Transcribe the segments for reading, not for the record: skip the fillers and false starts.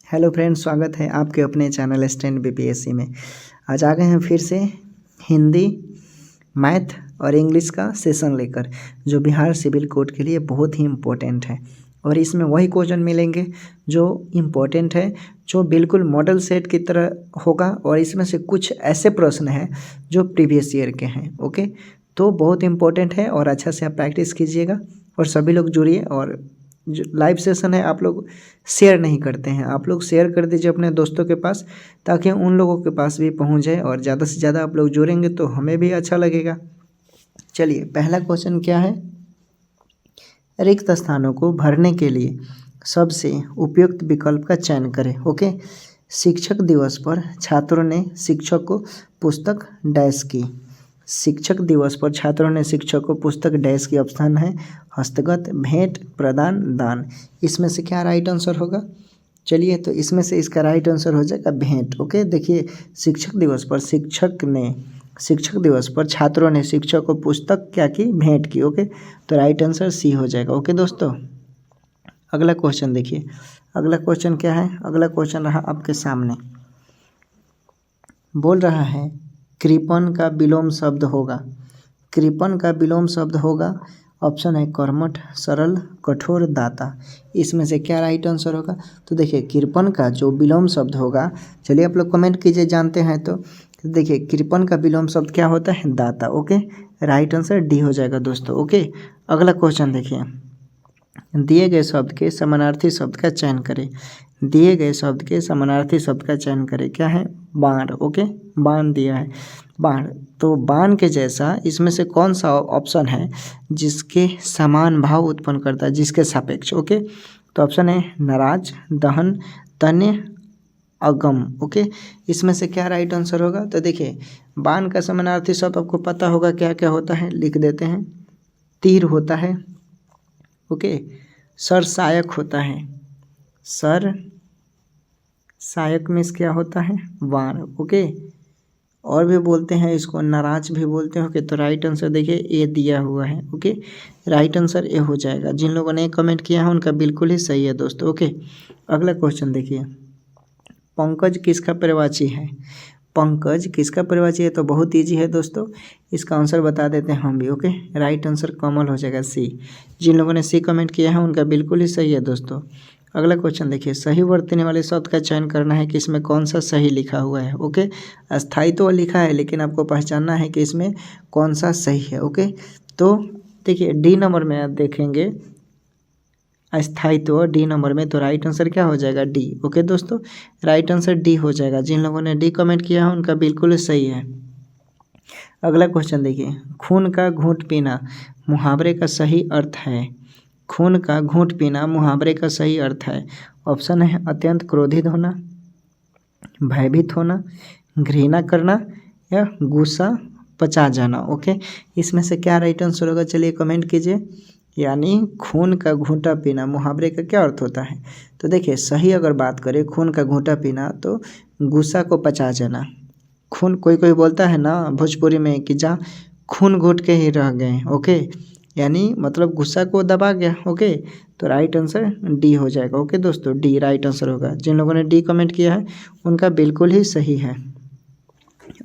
Hello friends, स्वागत है आपके अपने चैनल स्टैंड बीपीएससी में। आज आ गए हैं फिर से हिंदी, मैथ और इंग्लिश का सेशन लेकर, जो बिहार सिविल कोड के लिए बहुत ही इम्पोर्टेंट है। और इसमें वही क्वेश्चन मिलेंगे जो इम्पोर्टेंट है, जो बिल्कुल मॉडल सेट की तरह होगा। और इसमें से कुछ ऐसे प्रश्न हैं जो प्रीवियस ईयर के हैं। ओके, तो बहुत इम्पोर्टेंट है और अच्छा से आप प्रैक्टिस कीजिएगा। और सभी लोग जुड़िए। और जो लाइव सेशन है आप लोग शेयर नहीं करते हैं, आप लोग शेयर कर दीजिए अपने दोस्तों के पास, ताकि उन लोगों के पास भी पहुंच जाए। और ज़्यादा से ज़्यादा आप लोग जुड़ेंगे तो हमें भी अच्छा लगेगा। चलिए, पहला क्वेश्चन क्या है। रिक्त स्थानों को भरने के लिए सबसे उपयुक्त विकल्प का चयन करें। ओके, शिक्षक दिवस पर छात्रों ने शिक्षक को पुस्तक डैश की। शिक्षक दिवस पर छात्रों ने शिक्षक को पुस्तक डैश की। ऑप्शन है हस्तगत, भेंट, प्रदान, दान। इसमें से क्या राइट आंसर होगा। चलिए, तो इसमें से इसका राइट आंसर हो जाएगा भेंट। ओके, देखिए, शिक्षक दिवस पर छात्रों ने शिक्षक को पुस्तक क्या की, भेंट की। ओके, तो राइट आंसर सी हो जाएगा। ओके दोस्तों, अगला क्वेश्चन देखिए। अगला क्वेश्चन क्या है। अगला क्वेश्चन रहा आपके सामने, बोल रहा है कृपण का विलोम शब्द होगा। कृपण का विलोम शब्द होगा। ऑप्शन है कर्मठ, सरल, कठोर, दाता। इसमें से क्या राइट आंसर होगा। तो देखिए, कृपण का जो विलोम शब्द होगा, चलिए आप लोग कमेंट कीजिए, जानते हैं तो देखिए, कृपण का विलोम शब्द क्या होता है, दाता। ओके, राइट आंसर डी हो जाएगा दोस्तों। ओके, अगला क्वेश्चन देखिए। दिए गए शब्द के समानार्थी शब्द का चयन करें। दिए गए शब्द के समानार्थी शब्द का चयन करें। क्या है, बाण। ओके, बाण दिया है, बाण। तो बाण के जैसा इसमें से कौन सा ऑप्शन है जिसके समान भाव उत्पन्न करता है, जिसके सापेक्ष। ओके, तो ऑप्शन है नाराज, दहन, तन्य, अगम। ओके, इसमें से क्या राइट आंसर होगा। तो देखिए, बाण का समानार्थी शब्द आपको पता होगा क्या क्या होता है, लिख देते हैं। तीर होता है। ओके, सरसायक होता है। सर सायक में क्या होता है, वाण। ओके, और भी बोलते हैं इसको, नाराज भी बोलते हैं। ओके, तो राइट आंसर देखिए ए दिया हुआ है। ओके, राइट आंसर ए हो जाएगा। जिन लोगों ने कमेंट किया है उनका बिल्कुल ही सही है दोस्तों। ओके, अगला क्वेश्चन देखिए। पंकज किसका पर्यायवाची है। पंकज किसका पर्यायवाची है। तो बहुत ईजी है दोस्तों, इसका आंसर बता देते हैं हम भी। ओके, राइट आंसर कमल हो जाएगा सी। जिन लोगों ने सी कमेंट किया है उनका बिल्कुल ही सही है दोस्तों। अगला क्वेश्चन देखिए। सही वर्तने वाले शब्द का चयन करना है कि इसमें कौन सा सही लिखा हुआ है। ओके, अस्थायी तो लिखा है, लेकिन आपको पहचानना है कि इसमें कौन सा सही है। ओके, तो देखिए डी नंबर में आप देखेंगे अस्थायित्व, डी नंबर में, तो राइट आंसर क्या हो जाएगा, डी। ओके दोस्तों, राइट आंसर डी हो जाएगा। जिन लोगों ने डी कमेंट किया है उनका बिल्कुल सही है। अगला क्वेश्चन देखिए। खून का घूंट पीना मुहावरे का सही अर्थ है। खून का घूंट पीना मुहावरे का सही अर्थ है। ऑप्शन है अत्यंत क्रोधित होना, भयभीत होना, घृणा करना, या गुस्सा पचा जाना। ओके, इसमें से क्या राइट आंसर होगा, चलिए कमेंट कीजिए। यानी खून का घूंटा पीना मुहावरे का क्या अर्थ होता है। तो देखिए, सही अगर बात करें खून का घूंटा पीना, तो गुस्सा को पचा जाना। खून, कोई कोई बोलता है ना भोजपुरी में कि जा खून घोट के ही रह गए। ओके, यानी मतलब गुस्सा को दबा गया। ओके, तो राइट आंसर डी हो जाएगा। ओके दोस्तों, डी राइट आंसर होगा। जिन लोगों ने डी कमेंट किया है उनका बिल्कुल ही सही है।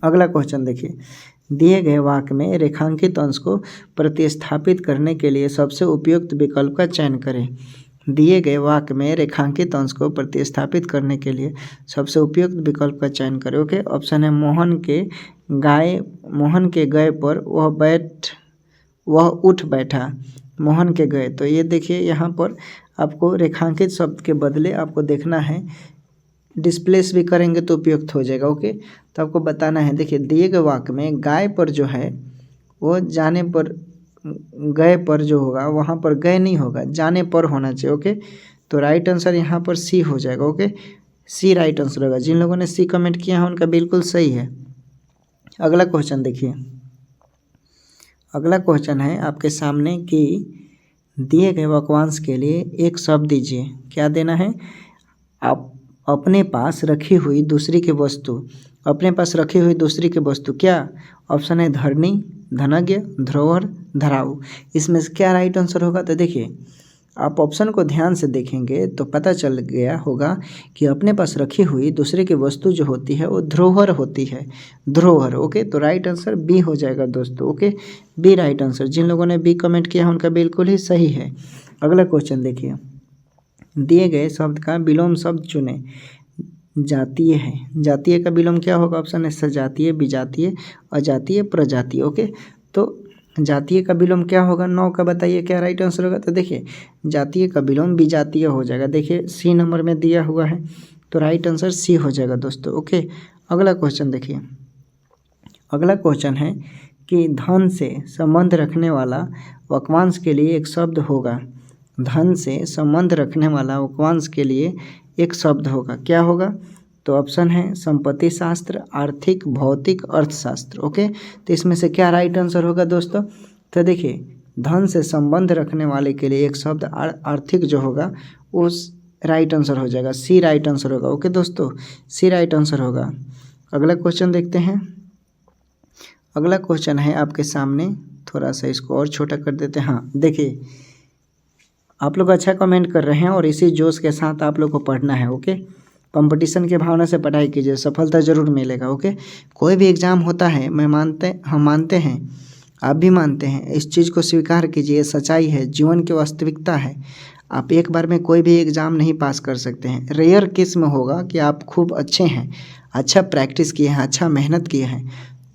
अगला क्वेश्चन देखिए। दिए गए वाक्य में रेखांकित अंश को प्रतिस्थापित करने के लिए सबसे उपयुक्त विकल्प का चयन करें। दिए गए वाक्य में रेखांकित अंश को प्रतिस्थापित करने के लिए सबसे उपयुक्त विकल्प का चयन करें। ओके, ऑप्शन है मोहन के गए पर वह उठ बैठा। मोहन के गए, तो ये देखिए यहाँ पर आपको रेखांकित शब्द के बदले आपको देखना है, डिस्प्लेस भी करेंगे तो उपयुक्त हो जाएगा। ओके, तो आपको बताना है। देखिए, दिए गए वाक्य में गाय पर जो है वो जाने पर, गए पर जो होगा वहाँ पर गए नहीं होगा, जाने पर होना चाहिए। ओके, तो राइट आंसर यहाँ पर सी हो जाएगा। ओके, सी राइट आंसर होगा। जिन लोगों ने सी कमेंट किया है उनका बिल्कुल सही है। अगला क्वेश्चन देखिए। अगला क्वेश्चन है आपके सामने कि दिए गए वाक्यांश के लिए एक शब्द दीजिए। क्या देना है, आप अपने पास रखी हुई दूसरी की वस्तु। अपने पास रखी हुई दूसरी की वस्तु क्या। ऑप्शन है धरनी, धनज्ञ, धरोहर, धराऊ। इसमें से क्या राइट आंसर होगा। तो देखिए, आप ऑप्शन को ध्यान से देखेंगे तो पता चल गया होगा कि अपने पास रखी हुई दूसरे की वस्तु जो होती है वो धरोहर होती है, धरोहर। ओके, तो राइट आंसर बी हो जाएगा दोस्तों। Okay, B right answer. जिन लोगों ने बी कमेंट किया है उनका बिल्कुल ही सही है। अगला क्वेश्चन देखिए, दिए गए शब्द का विलोम शब्द चुने। जातीय है, जातीय का विलोम क्या होगा? ऑप्शन है सजातीय, विजातीय, अजातीय, प्रजातीय। ओके, तो जातीय का विलोम क्या होगा? 9 का बताइए क्या राइट आंसर होगा? तो देखिए जातीय का विलोम विजातीय हो जाएगा। देखिए सी नंबर में दिया हुआ है, तो राइट आंसर सी हो जाएगा दोस्तों। ओके, अगला क्वेश्चन देखिए, अगला क्वेश्चन है कि धन से संबंध रखने वाला वाक्यांश के लिए एक शब्द होगा। धन से संबंध रखने वाला वाक्यांश के लिए एक शब्द होगा, क्या होगा? तो ऑप्शन है संपत्ति शास्त्र, आर्थिक, भौतिक, अर्थशास्त्र। ओके, तो इसमें से क्या राइट आंसर होगा दोस्तों? तो देखिए धन से संबंध रखने वाले के लिए एक शब्द आर्थिक जो होगा उस राइट आंसर हो जाएगा, सी राइट आंसर होगा। ओके दोस्तों, सी राइट आंसर होगा। अगला क्वेश्चन देखते हैं। अगला क्वेश्चन है आपके सामने, थोड़ा सा इसको और छोटा कर देते हैं। हाँ देखिए, आप लोग अच्छा कमेंट कर रहे हैं और इसी जोश के साथ आप लोग को पढ़ना है। ओके, कंपटीशन की भावना से पढ़ाई कीजिए, सफलता जरूर मिलेगा। ओके, कोई भी एग्ज़ाम होता है, हम मानते हैं, आप भी मानते हैं, इस चीज़ को स्वीकार कीजिए, सच्चाई है, जीवन की वास्तविकता है। आप एक बार में कोई भी एग्ज़ाम नहीं पास कर सकते हैं। रेयर केस में होगा कि आप खूब अच्छे हैं, अच्छा प्रैक्टिस किए हैं, अच्छा मेहनत किए हैं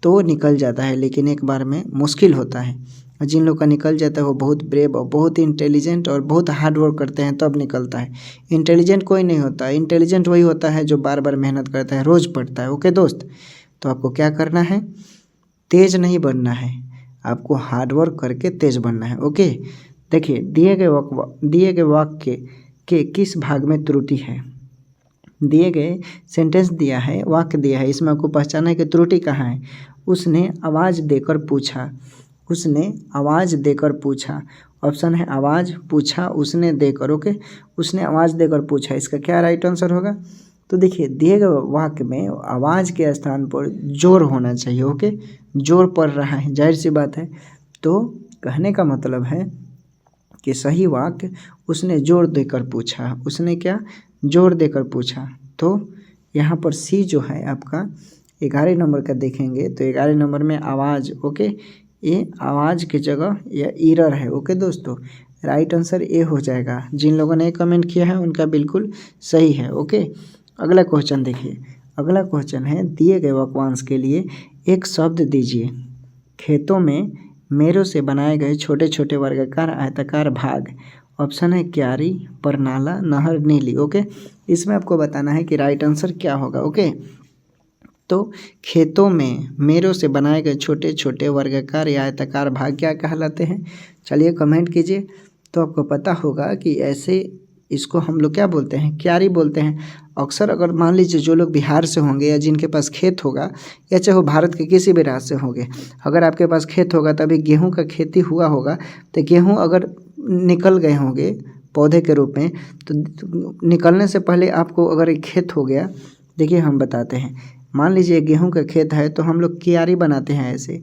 तो निकल जाता है, लेकिन एक बार में मुश्किल होता है। जिन लोग का निकल जाता है वो बहुत ब्रेव और बहुत इंटेलिजेंट और बहुत हार्ड वर्क करते हैं तब निकलता है। इंटेलिजेंट कोई नहीं होता, इंटेलिजेंट वही होता है जो बार बार मेहनत करता है, रोज़ पढ़ता है। ओके दोस्त, तो आपको क्या करना है? तेज़ नहीं बनना है, आपको हार्ड वर्क करके तेज़ बनना है। ओके, देखिए दिए गए वाक्य के किस भाग में त्रुटि है? दिए गए सेंटेंस दिया है, वाक्य दिया है, इसमें आपको पहचाना है कि त्रुटि कहाँ है। उसने आवाज़ देकर पूछा, उसने आवाज़ देकर पूछा। ऑप्शन है आवाज़, पूछा, उसने देकर। ओके, उसने आवाज़ देकर पूछा, इसका क्या राइट आंसर होगा? तो देखिए दिए गए वाक्य में आवाज़ के स्थान पर जोर होना चाहिए। ओके, जोर पड़ रहा है, जाहिर सी बात है। तो कहने का मतलब है कि सही वाक्य उसने जोर देकर पूछा, उसने क्या जोर देकर पूछा। तो यहाँ पर सी जो है आपका 11 नंबर का देखेंगे तो 11 नंबर में आवाज़। ओके, ये आवाज़ की जगह यह ईरर है। ओके दोस्तों, राइट आंसर ए हो जाएगा। जिन लोगों ने कमेंट किया है उनका बिल्कुल सही है। ओके, अगला क्वेश्चन देखिए। अगला क्वेश्चन है दिए गए वाक्यांश के लिए एक शब्द दीजिए। खेतों में मेरों से बनाए गए छोटे छोटे वर्गाकार आयताकार भाग। ऑप्शन है क्यारी, परनाला, नहर, नीली। ओके, इसमें आपको बताना है कि राइट आंसर क्या होगा। ओके, तो खेतों में मेरों से बनाए गए छोटे छोटे वर्गाकार या आयताकार भाग क्या कहलाते हैं? चलिए कमेंट कीजिए, तो आपको पता होगा कि ऐसे इसको हम लोग क्या बोलते हैं? क्यारी बोलते हैं। अक्सर अगर मान लीजिए जो लोग बिहार से होंगे या जिनके पास खेत होगा या चाहे वो भारत के किसी भी राज्य से होंगे, अगर आपके पास खेत होगा तभी गेहूं का खेती हुआ होगा, तो गेहूं अगर निकल गए होंगे पौधे के रूप में, तो निकलने से पहले आपको अगर एक खेत हो गया, देखिए हम बताते हैं, मान लीजिए गेहूं का खेत है तो हम लोग क्यारी बनाते हैं ऐसे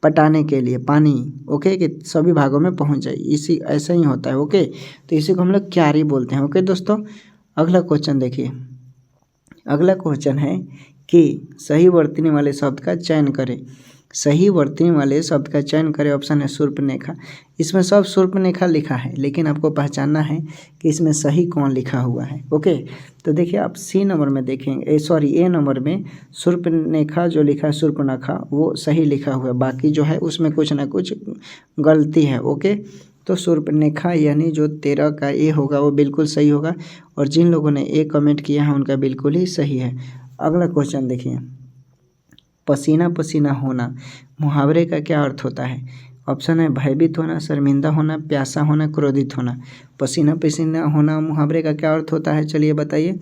पटाने के लिए पानी। ओके, कि सभी भागों में पहुंच जाए, इसी ऐसा ही होता है। ओके, तो इसी को हम लोग क्यारी बोलते हैं। ओके दोस्तों, अगला क्वेश्चन देखिए। अगला क्वेश्चन है कि सही वर्तनी वाले शब्द का चयन करें। सही वर्तनी वाले शब्द का चयन करें। ऑप्शन है शूर्पणखा। इसमें सब शूर्पणखा लिखा है, लेकिन आपको पहचानना है कि इसमें सही कौन लिखा हुआ है। ओके, तो देखिए आप सी नंबर में देखेंगे, ए नंबर में शूर्पणखा जो लिखा है शूर्पणखा वो सही लिखा हुआ है, बाकी जो है उसमें कुछ ना कुछ गलती है। ओके, तो शूर्पणखा यानी जो 13 का ए होगा वो बिल्कुल सही होगा, और जिन लोगों ने ए कमेंट किया है उनका बिल्कुल ही सही है। अगला क्वेश्चन देखिए, पसीना पसीना होना मुहावरे का क्या अर्थ होता है? ऑप्शन है भयभीत होना, शर्मिंदा होना, प्यासा होना, क्रोधित होना। पसीना पसीना होना मुहावरे का क्या अर्थ होता है, चलिए बताइए।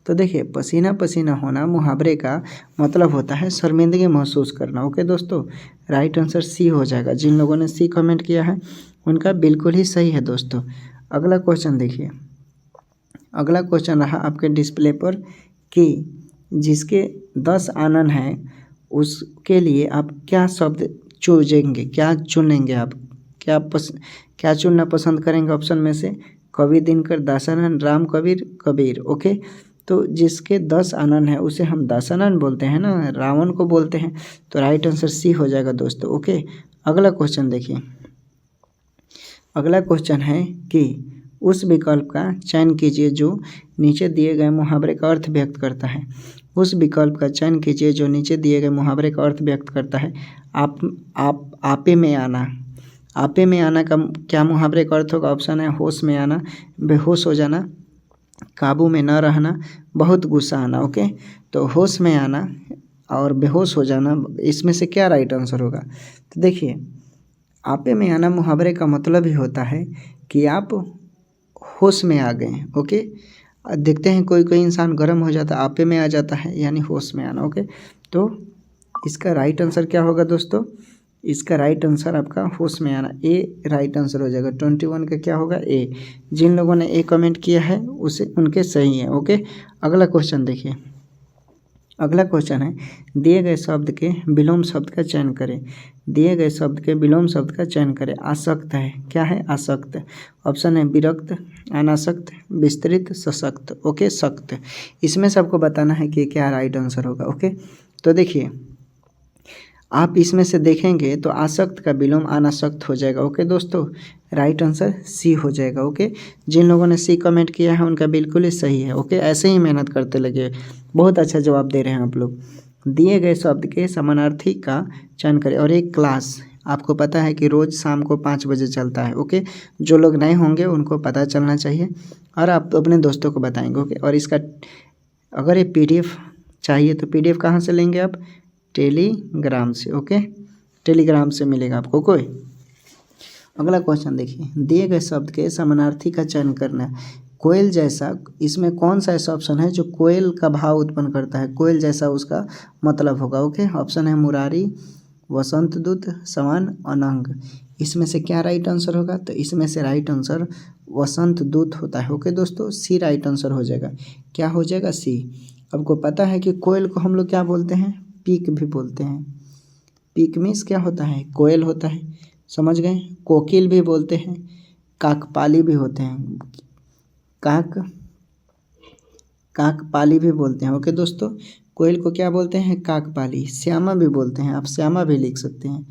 तो देखिए पसीना पसीना होना मुहावरे का मतलब होता है शर्मिंदगी महसूस करना। ओके दोस्तों, राइट आंसर सी हो जाएगा। जिन लोगों ने सी कमेंट किया है उनका बिल्कुल ही सही है दोस्तों। अगला क्वेश्चन देखिए। अगला क्वेश्चन रहा आपके डिस्प्ले पर कि जिसके 10 आनन हैं उसके लिए आप क्या शब्द चुनेंगे, क्या चुनेंगे आप, क्या चुनना पसंद करेंगे? ऑप्शन में से कवि दिनकर दासानन, राम कबीर कबीर। ओके, तो जिसके 10 आनन है उसे हम दासानन बोलते हैं ना, रावण को बोलते हैं। तो राइट आंसर सी हो जाएगा दोस्तों। ओके, अगला क्वेश्चन देखिए। अगला क्वेश्चन है कि उस विकल्प का चयन कीजिए जो नीचे दिए गए मुहावरे का अर्थ व्यक्त करता है। उस विकल्प का चयन कीजिए जो नीचे दिए गए मुहावरे का अर्थ व्यक्त करता है। आपे में आना। आपे में आना का क्या मुहावरे का अर्थ होगा? ऑप्शन है होश में आना, बेहोश हो जाना, काबू में न रहना, बहुत गुस्सा आना। ओके, तो होश में आना और बेहोश हो जाना, इसमें से क्या राइट आंसर होगा? तो देखिए, आपे में आना मुहावरे का मतलब ही होता है कि आप होश में आ गए। ओके, देखते हैं कोई कोई इंसान गर्म हो जाता है, आपे में आ जाता है, यानी होश में आना। ओके, तो इसका राइट आंसर क्या होगा दोस्तों? इसका राइट आंसर आपका होश में आना, ए राइट आंसर हो जाएगा। 21 का क्या होगा? ए। जिन लोगों ने ए कमेंट किया है उसे उनके सही है। ओके, अगला क्वेश्चन देखिए। अगला क्वेश्चन है दिए गए शब्द के विलोम शब्द का चयन करें। दिए गए शब्द के विलोम शब्द का चयन करें। आसक्त है, क्या है? आसक्त। ऑप्शन है विरक्त, अनासक्त, विस्तृत, सशक्त। ओके, सख्त। इसमें सबको बताना है कि क्या राइट आंसर होगा। ओके, तो देखिए आप इसमें से देखेंगे तो आसक्त का विलोम अनासक्त हो जाएगा। ओके दोस्तों, राइट आंसर सी हो जाएगा। ओके, जिन लोगों ने सी कमेंट किया है उनका बिल्कुल ही सही है। ओके, ऐसे ही मेहनत करते लगे, बहुत अच्छा जवाब दे रहे हैं आप लोग। दिए गए शब्द के समानार्थी का चयन करें। और एक क्लास आपको पता है कि रोज़ शाम को 5 बजे चलता है। ओके, जो लोग नए होंगे उनको पता चलना चाहिए और आप तो अपने दोस्तों को बताएंगे। ओके, और इसका अगर ये PDF चाहिए तो PDF कहाँ से लेंगे आप? टेलीग्राम से। ओके, टेलीग्राम से मिलेगा आपको। कोई अगला क्वेश्चन देखिए। दिए गए शब्द के समानार्थी का चयन करना। कोयल जैसा, इसमें कौन सा ऐसा ऑप्शन है जो कोयल का भाव उत्पन्न करता है? कोयल जैसा उसका मतलब होगा। ओके, ऑप्शन है मुरारी, वसंत दूत, समान, अनंग। इसमें से क्या राइट आंसर होगा? तो इसमें से राइट आंसर वसंत दूत होता है। ओके दोस्तों, सी राइट आंसर हो जाएगा। क्या हो जाएगा? सी। आपको पता है कि कोयल को हम लोग क्या बोलते हैं? पीक भी बोलते हैं। पीक मीन्स क्या होता है? कोयल होता है, समझ गए? कोकिल भी बोलते हैं, काकपाली भी होते हैं, काकपाली भी बोलते हैं। ओके दोस्तों, कोयल को क्या बोलते हैं? काकपाली। श्यामा भी बोलते हैं, आप श्यामा भी लिख सकते हैं,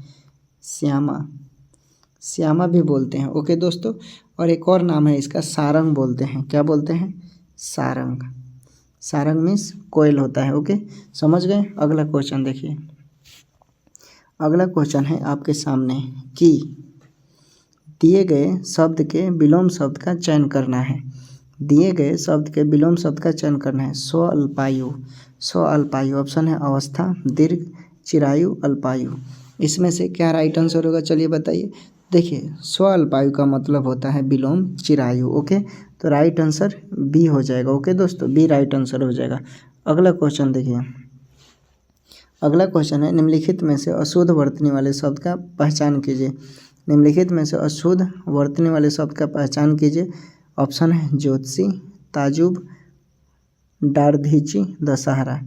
श्यामा भी बोलते हैं। ओके दोस्तों, और एक और नाम है इसका, सारंग बोलते हैं। क्या बोलते हैं? सारंग। सारंग मीन्स कोयल होता है। ओके, समझ गए? अगला क्वेश्चन देखिए। अगला क्वेश्चन है आपके सामने कि दिए गए शब्द के विलोम शब्द का चयन करना है। दिए गए शब्द के विलोम शब्द का चयन करना है। स्व अल्पायु, स्व अल्पायु। ऑप्शन है अवस्था, दीर्घ, चिरायु, अल्पायु। इसमें से क्या राइट आंसर होगा? चलिए बताइए। देखिए, स्व अल्पायु का मतलब होता है विलोम चिरायु। ओके, तो राइट आंसर बी हो जाएगा। ओके दोस्तों, बी राइट आंसर हो जाएगा। अगला क्वेश्चन देखिए। अगला क्वेश्चन है निम्नलिखित में से अशुद्ध वर्तनी वाले शब्द का पहचान कीजिए। निम्नलिखित में से अशुद्ध वर्तनी वाले शब्द का पहचान कीजिए। ऑप्शन है ज्योतिषी, ताजुब, डारधीची, दशहरा।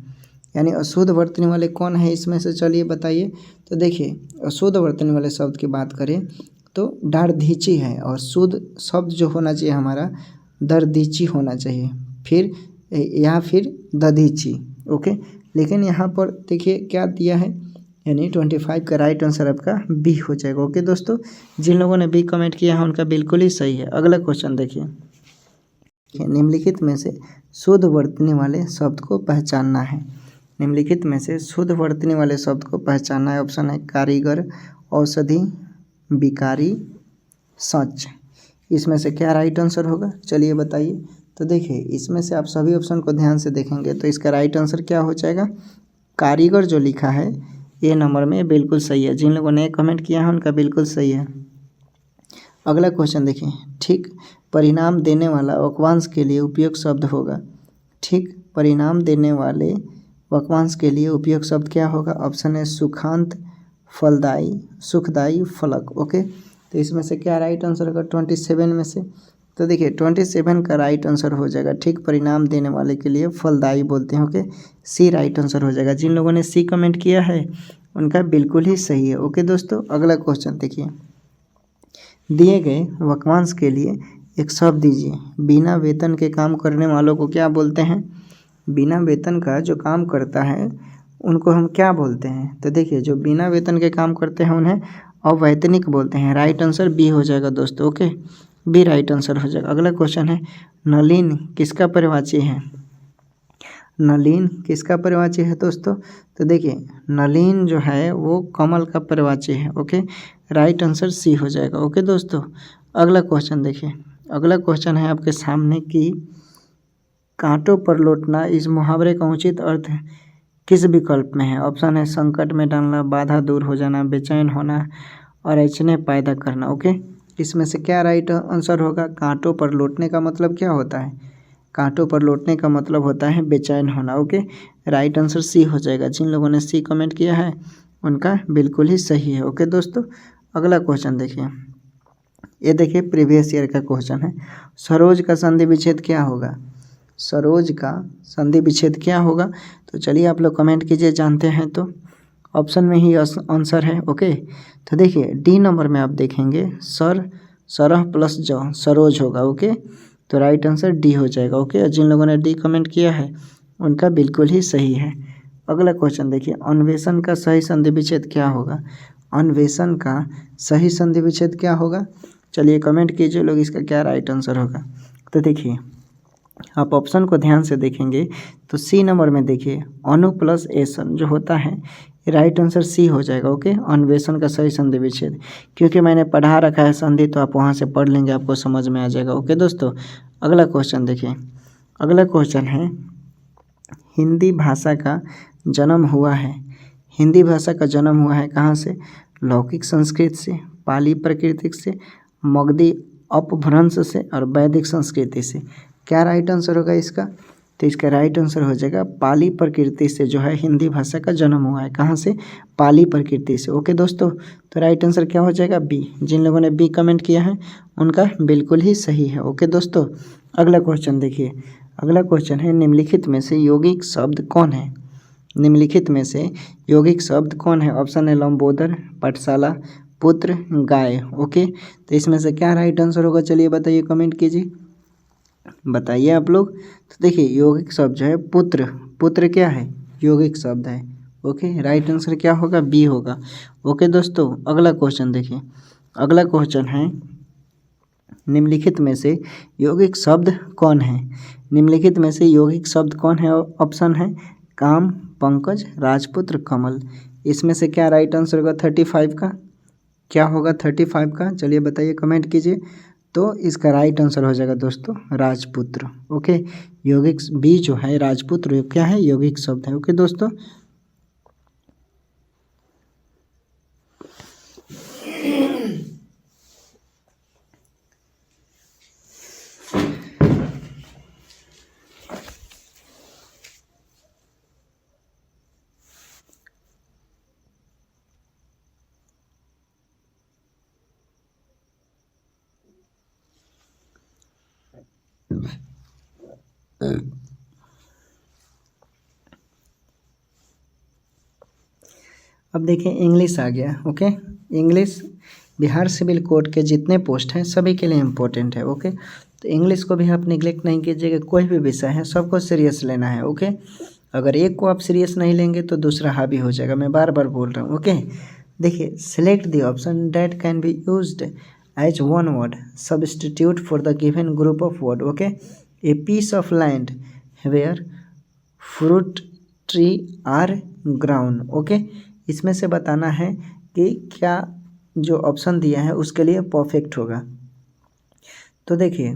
यानी अशुद्ध वर्तनी वाले कौन है इसमें से? चलिए बताइए। तो देखिए, अशुद्ध वर्तनी वाले शब्द की बात करें तो डारधीची है, और शुद्ध शब्द जो होना चाहिए हमारा दरदीची होना चाहिए, फिर या फिर दधीची। ओके, लेकिन यहाँ पर देखिए क्या दिया है, यानी 25 का राइट आंसर आपका बी हो जाएगा। ओके दोस्तों, जिन लोगों ने बी कमेंट किया है उनका बिल्कुल ही सही है। अगला क्वेश्चन देखिए। निम्नलिखित में से शुद्ध वर्तनी वाले शब्द को पहचानना है। निम्नलिखित में से शुद्ध वर्तनी वाले शब्द को पहचानना है। ऑप्शन है कारीगर, औषधि, विकारी, सच। इसमें से क्या राइट आंसर होगा? चलिए बताइए। तो देखिए, इसमें से आप सभी ऑप्शन को ध्यान से देखेंगे तो इसका राइट आंसर क्या हो जाएगा? कारीगर जो लिखा है ए नंबर में बिल्कुल सही है। जिन लोगों ने कमेंट किया है उनका बिल्कुल सही है। अगला क्वेश्चन देखिए। ठीक परिणाम देने वाला वाक्यांश के लिए उपयुक्त शब्द होगा। ठीक परिणाम देने वाले वाक्यांश के लिए उपयुक्त शब्द क्या होगा? ऑप्शन है सुखांत, फलदायी, सुखदायी, फलक। ओके, तो इसमें से क्या राइट आंसर होगा 27 में से? तो देखिए 27 का राइट आंसर हो जाएगा ठीक परिणाम देने वाले के लिए फलदायी बोलते हैं। ओके, सी राइट आंसर हो जाएगा। जिन लोगों ने सी कमेंट किया है उनका बिल्कुल ही सही है। ओके दोस्तों, अगला क्वेश्चन देखिए। दिए गए वाक्यांश के लिए एक शब्द दीजिए, बिना वेतन के काम करने वालों को क्या बोलते हैं? बिना वेतन का जो काम करता है उनको हम क्या बोलते हैं? तो देखिए, जो बिना वेतन के काम करते हैं उन्हें अवैतनिक बोलते हैं। राइट आंसर बी हो जाएगा दोस्तों। ओके, बी राइट आंसर हो जाएगा। अगला क्वेश्चन है, नलिन किसका पर्यायवाची है? नलिन किसका पर्यायवाची है दोस्तों? तो देखिए, नलिन जो है वो कमल का पर्यायवाची है। ओके, राइट आंसर सी हो जाएगा। ओके दोस्तों, अगला क्वेश्चन देखिए। अगला क्वेश्चन है आपके सामने कि कांटों पर लौटना इस मुहावरे का उचित अर्थ किस विकल्प में है? ऑप्शन है संकट में डालना, बाधा दूर हो जाना, बेचैन होना और अड़चनें पैदा करना। ओके, इसमें से क्या राइट आंसर होगा? कांटों पर लौटने का मतलब क्या होता है? कांटों पर लौटने का मतलब होता है बेचैन होना। ओके, राइट आंसर सी हो जाएगा। जिन लोगों ने सी कमेंट किया है उनका बिल्कुल ही सही है। ओके दोस्तों, अगला क्वेश्चन देखिए। ये देखिए प्रीवियस ईयर का क्वेश्चन है, सरोज का संधि विच्छेद क्या होगा? सरोज का संधि विच्छेद क्या होगा? तो चलिए आप लोग कमेंट कीजिए, जानते हैं तो। ऑप्शन में ही आंसर है। ओके, तो देखिए डी नंबर में आप देखेंगे सरह प्लस ज सरोज होगा। ओके, तो राइट आंसर डी हो जाएगा। ओके, जिन लोगों ने डी कमेंट किया है उनका बिल्कुल ही सही है। अगला क्वेश्चन देखिए, अन्वेषण का सही संधि विच्छेद क्या होगा? अन्वेषण का सही संधि विच्छेद क्या होगा? चलिए कमेंट कीजिए लोग, इसका क्या राइट आंसर होगा। तो देखिए आप ऑप्शन को ध्यान से देखेंगे तो सी नंबर में देखिए अनु प्लस एसन जो होता है, राइट आंसर सी हो जाएगा। ओके, अन्वेषण का सही संधि विच्छेद, क्योंकि मैंने पढ़ा रखा है संधि, तो आप वहाँ से पढ़ लेंगे, आपको समझ में आ जाएगा। ओके दोस्तों, अगला क्वेश्चन देखिए। अगला क्वेश्चन है, हिंदी भाषा का जन्म हुआ है। हिंदी भाषा का जन्म हुआ है कहाँ से? लौकिक संस्कृत से, पाली प्राकृतिक से, मगधी अपभ्रंश से और वैदिक संस्कृति से। क्या राइट आंसर होगा इसका? तो इसका राइट आंसर हो जाएगा पाली प्रकृति से जो है हिंदी भाषा का जन्म हुआ है। कहाँ से? पाली प्रकृति से। ओके दोस्तों, तो राइट आंसर क्या हो जाएगा? बी। जिन लोगों ने बी कमेंट किया है उनका बिल्कुल ही सही है। ओके दोस्तों, अगला क्वेश्चन देखिए। अगला क्वेश्चन है, निम्नलिखित में से यौगिक शब्द कौन है? निम्नलिखित में से यौगिक शब्द कौन है? ऑप्शन है लंबोदर, पाठशाला, पुत्र, गाय। ओके, तो इसमें से क्या राइट आंसर होगा? चलिए बताइए, कमेंट कीजिए, बताइए आप लोग। तो देखिए यौगिक शब्द जो है पुत्र, पुत्र क्या है? यौगिक शब्द है। ओके, राइट आंसर क्या होगा? बी होगा। ओके दोस्तों, अगला क्वेश्चन देखिए। अगला क्वेश्चन है, निम्नलिखित में से यौगिक शब्द कौन है? निम्नलिखित में से यौगिक शब्द कौन है? ऑप्शन है काम, पंकज, राजपुत्र, कमल। इसमें से क्या राइट आंसर होगा? 35 का क्या होगा? 35 का चलिए बताइए, कमेंट कीजिए। तो इसका राइट आंसर हो जाएगा दोस्तों राजपुत्र। ओके, यौगिक बी जो है राजपुत्र क्या है? यौगिक शब्द है। ओके दोस्तों, अब देखिए इंग्लिश आ गया। Okay, English Bihar civil code के जितने पोस्ट हैं सभी के लिए इम्पोर्टेंट है। ओके, तो इंग्लिश को भी आप निगलेक्ट नहीं कीजिएगा, कोई भी विषय है सबको सीरियस लेना है। ओके, अगर एक को आप सीरियस नहीं लेंगे तो दूसरा हावी हो जाएगा, मैं बार बार बोल रहा हूँ। ओके, देखिए select the option that can be used as one word substitute for the given group of word. Okay, a piece of land where fruit tree are grown. Okay, इसमें से बताना है कि क्या जो ऑप्शन दिया है उसके लिए परफेक्ट होगा। तो देखिए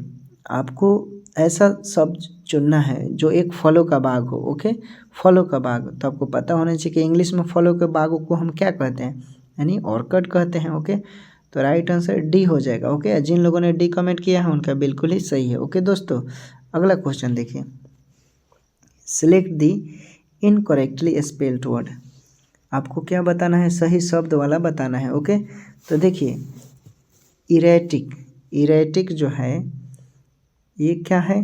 आपको ऐसा शब्द चुनना है जो एक फलों का बाग हो। ओके, फलों का बाग, तो आपको पता होना चाहिए कि इंग्लिश में फलों के बागों को हम क्या कहते हैं, यानी ऑर्किड कहते हैं। ओके, तो राइट आंसर डी हो जाएगा। ओके, जिन लोगों ने डी कमेंट किया है उनका बिल्कुल ही सही है। ओके दोस्तों, अगला क्वेश्चन देखिए। Select the incorrectly spelled word, आपको क्या बताना है? सही शब्द वाला बताना है। ओके, तो देखिए इरेटिक, इरेटिक जो है ये क्या है?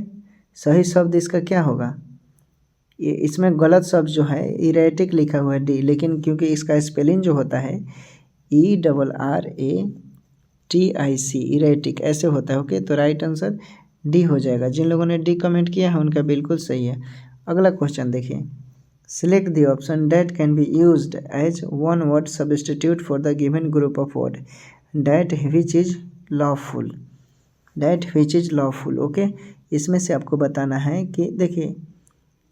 सही शब्द इसका क्या होगा? ये इसमें गलत शब्द जो है इरेटिक लिखा हुआ है डी, लेकिन क्योंकि इसका स्पेलिंग जो होता है ERRA TIC इरेटिक ऐसे होता है। ओके, तो राइट आंसर डी हो जाएगा। जिन लोगों ने डी कमेंट किया है उनका बिल्कुल सही है। अगला क्वेश्चन देखिए, select the option that can be used as one word substitute for the given group of word that which is lawful, that which is lawful. Okay, इसमें से आपको बताना है कि देखिए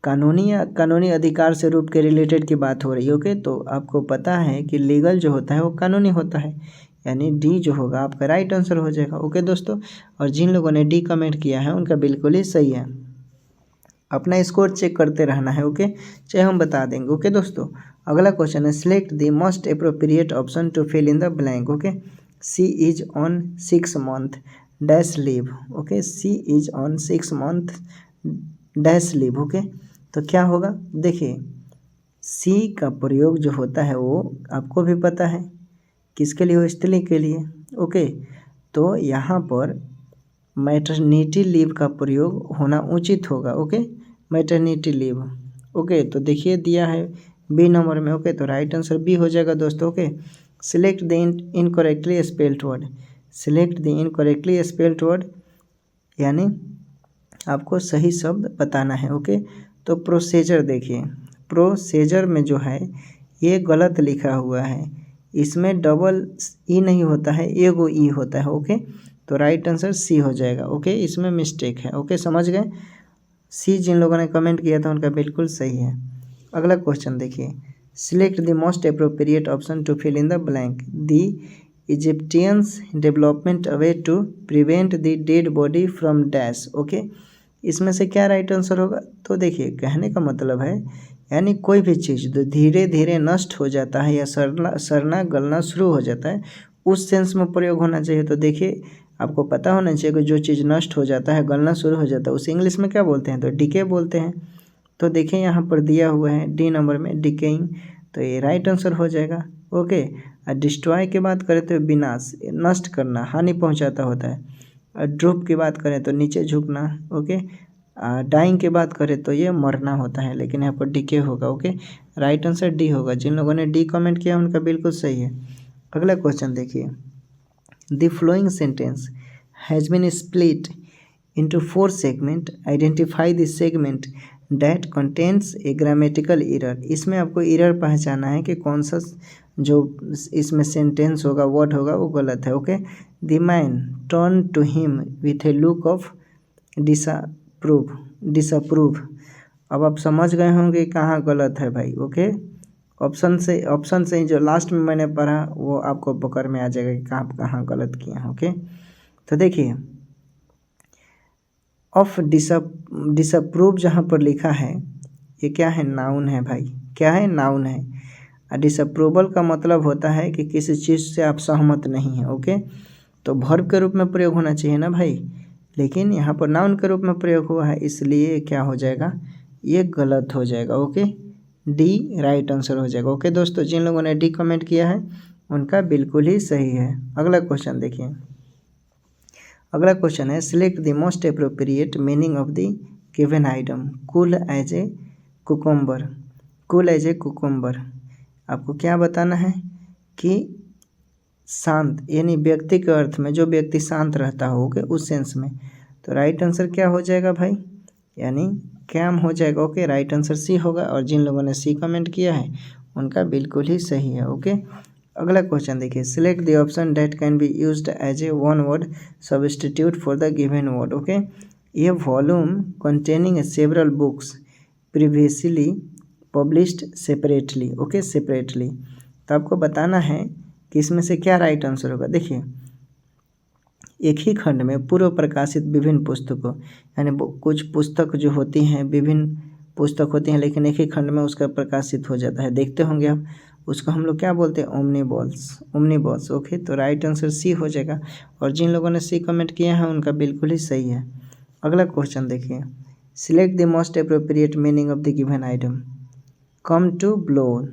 कानूनी या कानूनी अधिकार से रूप के रिलेटेड की बात हो रही है। ओके, तो आपको पता है कि लीगल जो होता है वो कानूनी होता है, यानी डी जो होगा आपका राइट आंसर हो जाएगा। ओके दोस्तों, और जिन लोगों ने डी कमेंट किया है उनका बिल्कुल ही सही है। अपना स्कोर चेक करते रहना है। ओके, चाहे हम बता देंगे। ओके दोस्तों, अगला क्वेश्चन है select the most appropriate option to fill in the blank. Okay, she is on 6 month dash leave. Okay, she is on 6 month dash leave. Okay, तो क्या होगा, देखिए सी का प्रयोग जो होता है वो आपको भी पता है किसके लिए हो, स्त्रीलिंग के लिए। ओके, तो यहाँ पर मैटरनिटी लीव का प्रयोग होना उचित होगा। Okay, maternity leave. ओके, तो देखिए दिया है बी नंबर में। ओके, तो राइट आंसर बी हो जाएगा दोस्तों। Okay, select the incorrectly spelled word, select the incorrectly spelled word यानी आपको सही शब्द बताना है। ओके, तो प्रोसीजर देखिए, प्रोसीजर में जो है ये गलत लिखा हुआ है, इसमें डबल ई नहीं होता है, एगो ई होता है। ओके, तो राइट आंसर सी हो जाएगा। ओके, इसमें मिस्टेक है। ओके, समझ गए। सी जिन लोगों ने कमेंट किया था उनका बिल्कुल सही है। अगला क्वेश्चन देखिए, select the most appropriate option to fill in the blank. The Egyptians development away to prevent the dead body from dash. Okay, इसमें से क्या राइट आंसर होगा, तो देखिए कहने का मतलब है यानी कोई भी चीज़ जो धीरे धीरे नष्ट हो जाता है या सड़ना गलना शुरू हो जाता है उस सेंस में प्रयोग होना चाहिए। तो देखिए आपको पता होना चाहिए कि जो चीज़ नष्ट हो जाता है गलना शुरू हो जाता है उसे इंग्लिश में क्या बोलते हैं, तो डिके बोलते हैं। तो देखिए यहाँ पर दिया हुआ है डी नंबर में डिकेइंग, तो ये राइट आंसर हो जाएगा। ओके, और डिस्ट्रॉय की बात करें तो विनाश, नष्ट करना, हानि पहुँचाता होता है। और ड्रूप की बात करें तो नीचे झुकना। ओके, डाइंग की बात करें तो ये मरना होता है, लेकिन यहाँ पर डिके होगा। ओके, राइट आंसर डी होगा। जिन लोगों ने डी कमेंट किया उनका बिल्कुल सही है। अगला क्वेश्चन देखिए, the following sentence has been split into 4 segment, identify the segment that contains a grammatical error। इसमें आपको एरर पहचाना है कि कौन सा जो इसमें सेंटेंस होगा, वर्ड होगा वो गलत है। Okay, the man turn to him with a look of disapprove. अब आप समझ गए होंगे कहाँ गलत है भाई। ओके, ऑप्शन से जो लास्ट में मैंने पढ़ा वो आपको पकड़ में आ जाएगा कि कहाँ गलत किया है। ओके, तो देखिए ऑफ डिसअप्रूव जहाँ पर लिखा है ये क्या है, नाउन है भाई। क्या है, नाउन है। डिसअप्रूवल का मतलब होता है कि किसी चीज़ से आप सहमत नहीं हैं। ओके, तो वर्ब के रूप में प्रयोग होना चाहिए ना भाई, लेकिन यहाँ पर नाउन के रूप में प्रयोग हुआ है, इसलिए क्या हो जाएगा, ये गलत हो जाएगा। ओके, डी राइट आंसर हो जाएगा। ओके दोस्तों, जिन लोगों ने डी कमेंट किया है उनका बिल्कुल ही सही है। अगला क्वेश्चन देखिए, अगला क्वेश्चन है select the most appropriate meaning of the given item. Cool as a cucumber, cool as a cucumber. आपको क्या बताना है कि शांत यानी व्यक्ति के अर्थ में, जो व्यक्ति शांत रहता हो उस सेंस में। तो राइट आंसर क्या हो जाएगा भाई, यानी कैम हो जाएगा। ओके, राइट आंसर सी होगा। और जिन लोगों ने सी कमेंट किया है उनका बिल्कुल ही सही है। ओके, अगला क्वेश्चन देखिए, select the option that can be used as a one word substitute for the given word. Okay, ये volume containing several books previously published separately. Okay, separately. तो आपको बताना है कि इसमें से क्या राइट आंसर होगा। देखिए एक ही खंड में पूर्व प्रकाशित विभिन्न पुस्तकों, यानी कुछ पुस्तक जो होती हैं विभिन्न पुस्तक होती हैं लेकिन एक ही खंड में उसका प्रकाशित हो जाता है, देखते होंगे आप, उसको हम लोग क्या बोलते हैं, ओमनीबॉल्स, ओमनीबॉल्स। ओके, तो राइट आंसर सी हो जाएगा। और जिन लोगों ने सी कमेंट किया है उनका बिल्कुल ही सही है। अगला क्वेश्चन देखिए, select the most appropriate meaning of the given item. Come to blow,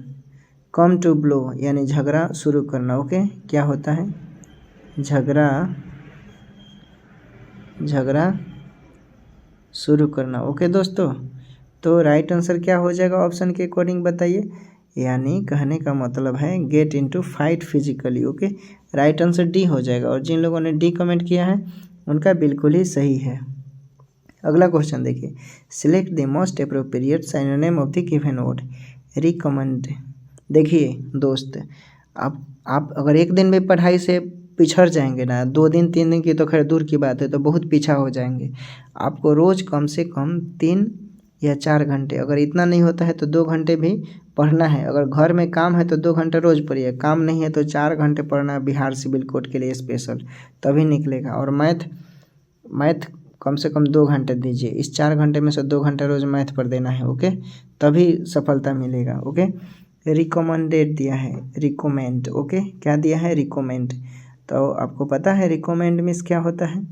come to blow यानी झगड़ा शुरू करना। ओके, क्या होता है, झगड़ा शुरू करना। ओके दोस्तों, तो राइट आंसर क्या हो जाएगा ऑप्शन के अकॉर्डिंग बताइए, यानी कहने का मतलब है get into fight physically. Okay, right answer D हो जाएगा। और जिन लोगों ने डी कमेंट किया है उनका बिल्कुल ही सही है। अगला क्वेश्चन देखिए, select the most appropriate synonym of the given word recommend. देखिए दोस्त, आप अगर एक दिन में पढ़ाई से पिछड़ जाएंगे ना, 2 दिन 3 दिन की तो खैर दूर की बात है, तो बहुत पीछा हो जाएंगे। आपको रोज़ कम से कम 3 या 4 घंटे, अगर इतना नहीं होता है तो 2 घंटे भी पढ़ना है। अगर घर में काम है तो 2 घंटे रोज़ पढ़िए, काम नहीं है तो 4 घंटे पढ़ना है बिहार सिविल कोड के लिए स्पेशल, तभी निकलेगा। और मैथ कम से कम 2 घंटे दीजिए, इस 4 घंटे में से 2 घंटे रोज़ मैथ पर देना है। ओके, तभी सफलता मिलेगा। ओके, रिकमेंडेड दिया है, रिकमेंड। ओके, क्या दिया है? रिकमेंड। तो आपको पता है रिकमेंड मीन्स क्या होता है?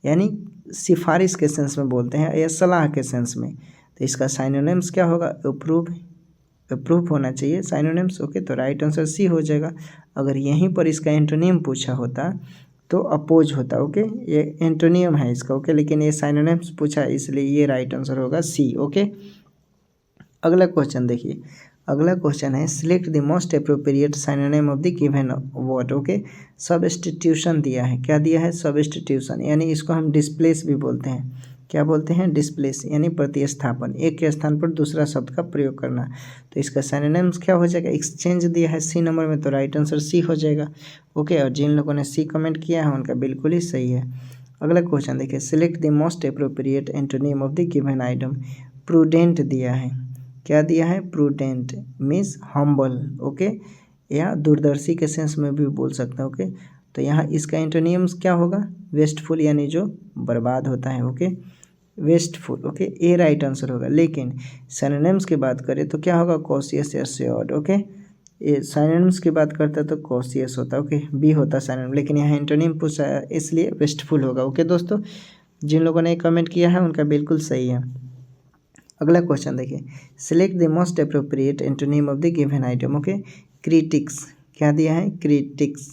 यानी सिफारिश के सेंस में बोलते हैं या सलाह के सेंस में। तो इसका साइनोनिम्स क्या होगा? अप्रूव होना चाहिए साइनोनिम्स। ओके, तो राइट आंसर सी हो जाएगा। अगर यहीं पर इसका एंटोनियम पूछा होता तो अपोज होता। ओके, ये एंटोनियम है इसका। ओके, लेकिन ये साइनोनिम्स पूछा इसलिए ये राइट आंसर होगा सी। ओके, अगला क्वेश्चन देखिए। अगला क्वेश्चन है select the most appropriate synonym of the given word. Okay, substitution दिया है। क्या दिया है? सब्स्टिट्यूशन, यानी इसको हम डिस्प्लेस भी बोलते हैं। क्या बोलते हैं? डिस्प्लेस, यानी प्रतिस्थापन, एक के स्थान पर दूसरा शब्द का प्रयोग करना। तो इसका सिनोनिम्स क्या हो जाएगा? एक्सचेंज दिया है सी नंबर में, तो राइट आंसर सी हो जाएगा। ओके, और जिन लोगों ने सी कमेंट किया है उनका बिल्कुल ही सही है। अगला क्वेश्चन देखिए, select the most appropriate antonym of the given item. Prudent दिया है। क्या दिया है? Prudent means humble. ओके, या दूरदर्शी के सेंस में भी बोल सकते हैं। ओके, तो यहाँ इसका एंटोनियम्स क्या होगा? वेस्टफुल, यानी जो बर्बाद होता है। Okay, wasteful. ओके, ए राइट आंसर होगा। लेकिन सिनोनिम्स की बात करें तो क्या होगा? कॉशियस या श्योर्ड। ओके, ये सिनोनिम्स की बात करता है तो कॉशियस होता है। ओके, बी होता सिनोनिम, लेकिन यहाँ एंटोनिम पूछा है इसलिए वेस्टफुल होगा। ओके दोस्तों, जिन लोगों ने कमेंट किया है उनका बिल्कुल सही है। अगला क्वेश्चन देखिए, select the most appropriate antonym of the given item. Okay, critics. क्या दिया है? क्रिटिक्स।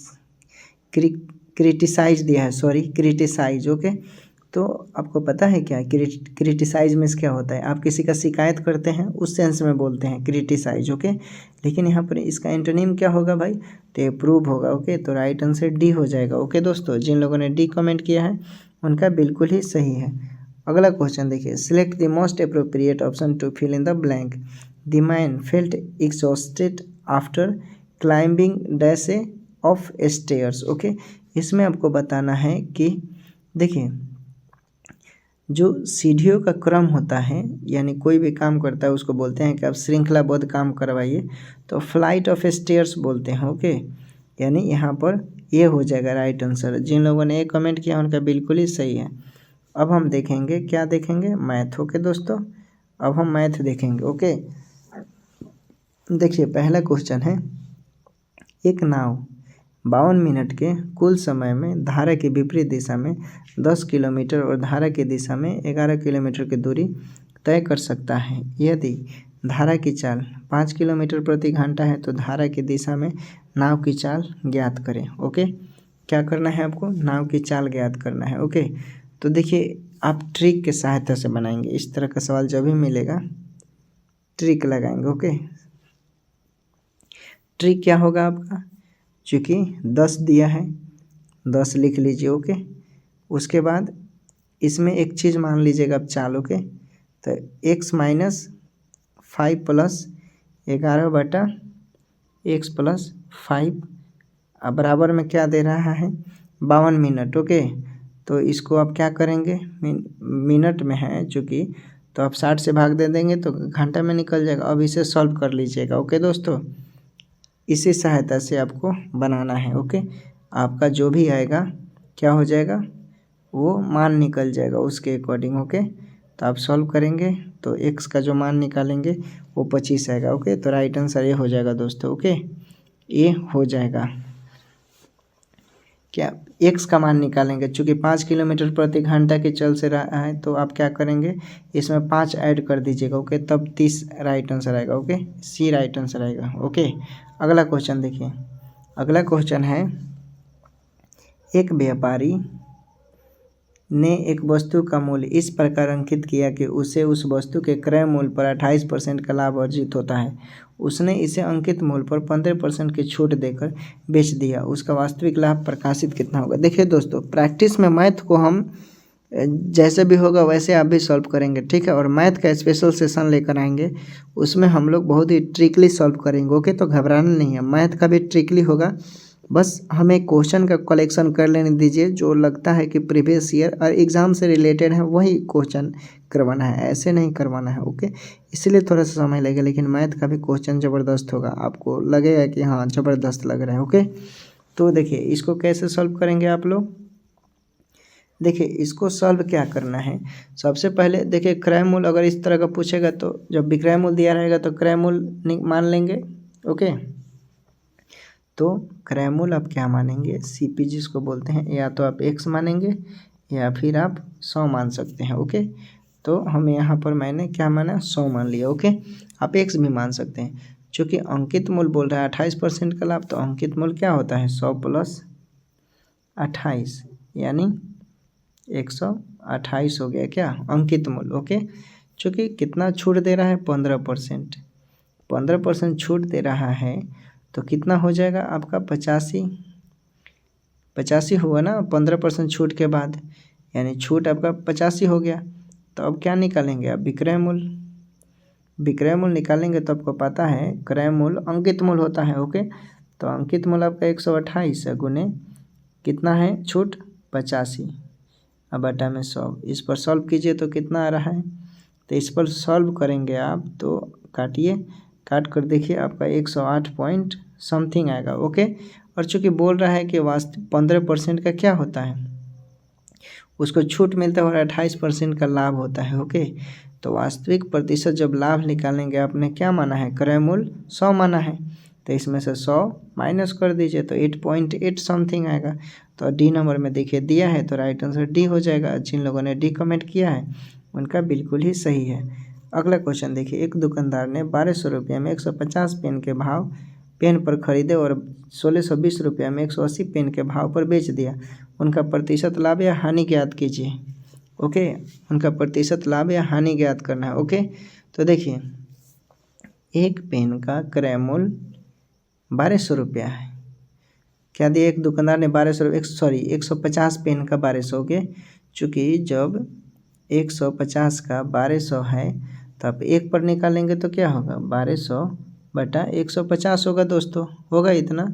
क्रिटिसाइज दिया है, सॉरी क्रिटिसाइज। ओके, तो आपको पता है क्या क्रिटिसाइज मीन्स क्या होता है? आप किसी का शिकायत करते हैं उस सेंस में बोलते हैं क्रिटिसाइज। ओके, लेकिन यहाँ पर इसका एंटोनिम क्या होगा भाई? तो अप्रूव होगा। ओके, तो राइट आंसर डी हो जाएगा। ओके दोस्तों, जिन लोगों ने डी कमेंट किया है उनका बिल्कुल ही सही है। अगला क्वेश्चन देखिए, select the most appropriate option to fill in the blank. The man felt exhausted after climbing dash of stairs. Okay, इसमें आपको बताना है कि देखिए जो सीढ़ियों का क्रम होता है, यानी कोई भी काम करता है उसको बोलते हैं कि आप श्रृंखलाबद्ध काम करवाइए, तो फ्लाइट ऑफ स्टेयर्स बोलते हैं। ओके, यानी यहाँ पर ये हो जाएगा राइट आंसर। जिन लोगों ने ये कमेंट किया उनका बिल्कुल ही सही है। अब हम देखेंगे, क्या देखेंगे? मैथ। ओके दोस्तों, अब हम मैथ देखेंगे। ओके, देखिए पहला क्वेश्चन है, एक नाव 52 मिनट के कुल समय में धारा की विपरीत दिशा में 10 किलोमीटर और धारा की दिशा में 11 किलोमीटर की दूरी तय कर सकता है। यदि धारा की चाल 5 किलोमीटर प्रति घंटा है तो धारा की दिशा में नाव की चाल ज्ञात करें। ओके, क्या करना है आपको? नाव की चाल ज्ञात करना है। ओके, तो देखिए आप ट्रिक के सहायता से बनाएंगे। इस तरह का सवाल जब भी मिलेगा ट्रिक लगाएंगे। ओके, ट्रिक क्या होगा आपका? चूँकि 10 दिया है, 10 लिख लीजिए। ओके, उसके बाद इसमें एक चीज़ मान लीजिएगा आप चाल। ओके, तो x माइनस 5 प्लस 11 बटा x प्लस 5 बराबर में क्या दे रहा है? 52 मिनट। ओके, तो इसको आप क्या करेंगे? मिनट में है चूँकि, तो आप 60 से भाग दे देंगे तो घंटा में निकल जाएगा। अब इसे सॉल्व कर लीजिएगा। ओके दोस्तों, इसी सहायता से आपको बनाना है। ओके, आपका जो भी आएगा क्या हो जाएगा? वो मान निकल जाएगा उसके अकॉर्डिंग। ओके, तो आप सॉल्व करेंगे तो x का जो मान निकालेंगे वो 25 आएगा। ओके, तो राइट आंसर ये हो जाएगा दोस्तों। ओके, ये हो जाएगा। क्या x का मान निकालेंगे? चूँकि 5 किलोमीटर प्रति घंटा की चल से रहा है तो आप क्या करेंगे? इसमें 5 ऐड कर दीजिएगा। ओके, तब 30 राइट आंसर आएगा। ओके, सी राइट आंसर आएगा। ओके, अगला क्वेश्चन देखिए। अगला क्वेश्चन है, एक व्यापारी ने एक वस्तु का मूल्य इस प्रकार अंकित किया कि उसे उस वस्तु के क्रय मूल्य पर 28% का लाभ अर्जित होता है। उसने इसे अंकित मूल्य पर 15% की छूट देकर बेच दिया। उसका वास्तविक लाभ प्रकाशित कितना होगा। देखिए दोस्तों, प्रैक्टिस में मैथ को हम जैसे भी होगा वैसे आप भी सॉल्व करेंगे, ठीक है। और मैथ का स्पेशल सेशन लेकर आएंगे, उसमें हम लोग बहुत ही ट्रिकली सॉल्व करेंगे। ओके, तो घबराना नहीं है, मैथ का भी ट्रिकली होगा। बस हमें क्वेश्चन का कलेक्शन कर लेने दीजिए, जो लगता है कि प्रीवियस ईयर और एग्ज़ाम से रिलेटेड है वही क्वेश्चन करवाना है, ऐसे नहीं करवाना है। ओके, इसलिए थोड़ा सा समय लगेगा, लेकिन मैथ का भी क्वेश्चन ज़बरदस्त होगा, आपको लगेगा कि हाँ ज़बरदस्त लग रहा है। ओके, तो देखिए इसको कैसे सॉल्व करेंगे आप लोग। देखिए इसको सॉल्व क्या करना है, सबसे पहले देखिए क्रय मूल्य अगर इस तरह का पूछेगा तो जब विक्रय मूल्य दिया रहेगा तो क्रय मूल्य मान लेंगे। ओके, तो क्रय मूल्य आप क्या मानेंगे, सीपी जिसको बोलते हैं, या तो आप एक्स मानेंगे या फिर आप 100 मान सकते हैं। ओके, तो हम यहाँ पर मैंने क्या माना, 100 मान लिया। ओके, आप एक्स भी मान सकते हैं, चूँकि अंकित मूल्य बोल रहा है 28% का लाभ, तो अंकित मूल्य क्या होता है 100 + 28 यानी 128 हो गया क्या अंकित मूल्य। ओके, चूँकि कितना छूट दे रहा है 15%, 15% छूट दे रहा है तो कितना हो जाएगा आपका 85 हुआ ना 15% छूट के बाद, यानी छूट आपका 85 हो गया। तो अब क्या निकालेंगे आप, विक्रय मूल्य। विक्रय मूल्य निकालेंगे तो आपको पता है क्रय मूल्य अंकित मूल्य होता है। ओके, तो अंकित मूल्य आपका 128 है गुने कितना है छूट 85 अब बटा में 100। इस पर सॉल्व कीजिए तो कितना आ रहा है, तो इस पर सॉल्व करेंगे आप तो काटिए, काट कर देखिए आपका 108 पॉइंट समथिंग आएगा। ओके, और चूँकि बोल रहा है कि वास्तविक 15% का क्या होता है, उसको छूट मिलता है और 28% का लाभ होता है। ओके, तो वास्तविक प्रतिशत जब लाभ निकालेंगे, आपने क्या माना है क्रय मूल्य 100 माना है, तो इसमें से 100 माइनस कर दीजिए तो 8.8 समथिंग आएगा। तो डी नंबर में देखिए दिया है, तो राइट आंसर डी हो जाएगा। जिन लोगों ने डी कमेंट किया है उनका बिल्कुल ही सही है। अगला क्वेश्चन देखिए, एक दुकानदार ने 1200 रुपये में 150 पेन के भाव पेन पर खरीदे और 1620 रुपये में 180 पेन के भाव पर बेच दिया। उनका प्रतिशत लाभ या हानि ज्ञात कीजिए। ओके, उनका प्रतिशत लाभ या हानि ज्ञात करना है। ओके, तो देखिए एक पेन का क्रय मूल्य 1200 रुपया है, क्या दिया, एक दुकानदार ने 150 पेन का 1200 के, चूँकि जब 150 का 1200 है तो आप एक पर निकालेंगे तो क्या होगा 1200 बटा 150 होगा दोस्तों, होगा इतना।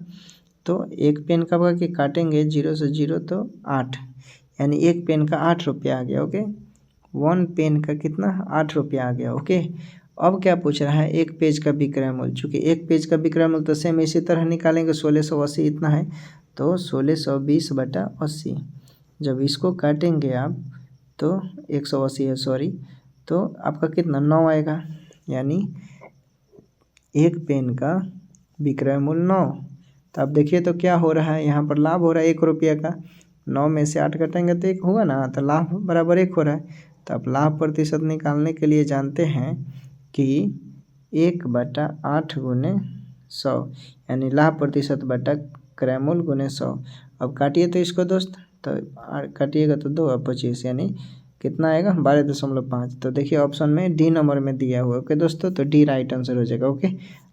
तो एक पेन का होगा कि काटेंगे 0 से 0 तो 8, यानी एक पेन का 8 रुपया आ गया। ओके, 1 पेन का कितना 8 रुपया आ गया। ओके, अब क्या पूछ रहा है एक पेज का विक्रय मूल्य, चूँकि एक पेज का विक्रय मूल्य तो सेम इसी तरह निकालेंगे 1680 इतना है, तो 1620 बटा 80। जब इसको काटेंगे आप तो 180 है सॉरी, तो आपका कितना 9 आएगा, यानी एक पेन का विक्रय मूल्य 9। तो आप देखिए तो क्या हो रहा है, यहाँ पर लाभ हो रहा है 1 रुपये का, 9 में से 8 कटेंगे तो 1 हुआ ना, तो लाभ बराबर 1 हो रहा है। तो आप लाभ प्रतिशत निकालने के लिए जानते हैं कि 1/8 गुने 100, यानी लाभ प्रतिशत बटा क्रय मूल्य गुने 100। अब काटिए तो इसको दोस्त, तो काटिएगा तो 2 और 25 यानी कितना आएगा 12.5। तो देखिए ऑप्शन में डी नंबर में दिया हुआ है। ओके दोस्तों, तो डी राइट आंसर हो जाएगा। ओके,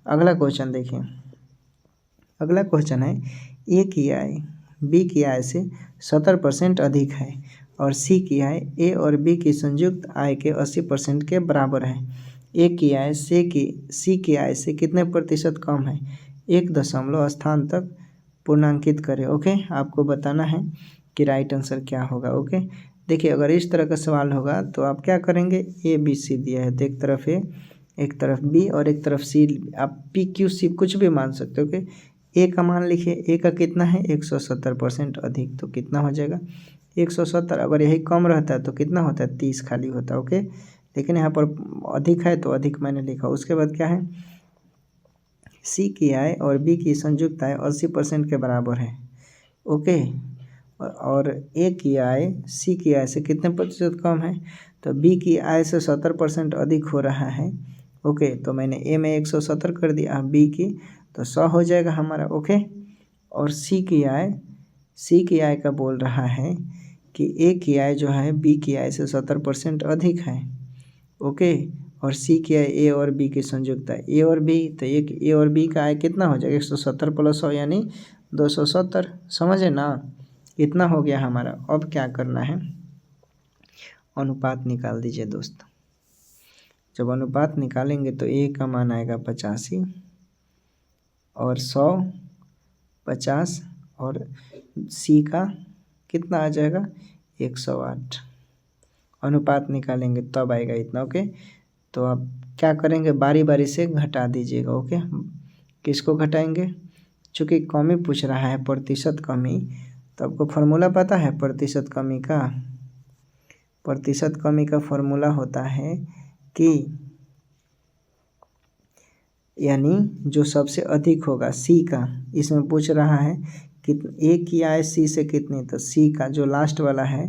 अगला क्वेश्चन देखिए, अगला क्वेश्चन है ए की आय बी की आय से 70% अधिक है और सी की आय ए और बी की संयुक्त आय के 80% के बराबर है। ए की आय सी की आय से कितने प्रतिशत कम है, 1 दशमलव स्थान तक पूर्णांकित करें। ओके, आपको बताना है कि राइट आंसर क्या होगा। ओके, देखिए अगर इस तरह का सवाल होगा तो आप क्या करेंगे, ए बी सी दिया है तो एक तरफ ए एक तरफ बी और एक तरफ सी, आप पी क्यू सी कुछ भी मान सकते हो। ओके, ए का मान लिखिए, ए का कितना है 170% अधिक, तो कितना हो जाएगा 170। अगर यही कम रहता है तो कितना होता है 30 खाली होता है। ओके, लेकिन यहाँ पर अधिक है तो अधिक मैंने लिखा। उसके बाद क्या है, सी की आय और बी की संयुक्त आय 80% के बराबर है। ओके, और ए की आय सी की आय से कितने प्रतिशत कम है, तो बी की आय से 70% अधिक हो रहा है। ओके, तो मैंने ए में 170 कर दिया, बी की तो 100 हो जाएगा हमारा। ओके, और सी की आय का बोल रहा है कि ए की आय जो है बी की आय से 70% अधिक है। ओके, और सी की आय ए और बी की संयुक्त है, ए और बी, तो एक ए और बी का आय कितना हो जाएगा 170 + 100 यानी 270। समझे ना, इतना हो गया हमारा। अब क्या करना है, अनुपात निकाल दीजिए दोस्त। जब अनुपात निकालेंगे तो ए का मान आएगा 85 और 100 50 और सी का कितना आ जाएगा 108। अनुपात निकालेंगे तब आएगा इतना। ओके, तो आप क्या करेंगे, बारी बारी से घटा दीजिएगा। ओके, किसको घटाएंगे, चूँकि कमी पूछ रहा है प्रतिशत कमी, तो आपको फार्मूला पता है प्रतिशत कमी का। प्रतिशत कमी का फार्मूला होता है कि यानी जो सबसे अधिक होगा सी का, इसमें पूछ रहा है कि ए की आय सी से कितनी, तो सी का जो लास्ट वाला है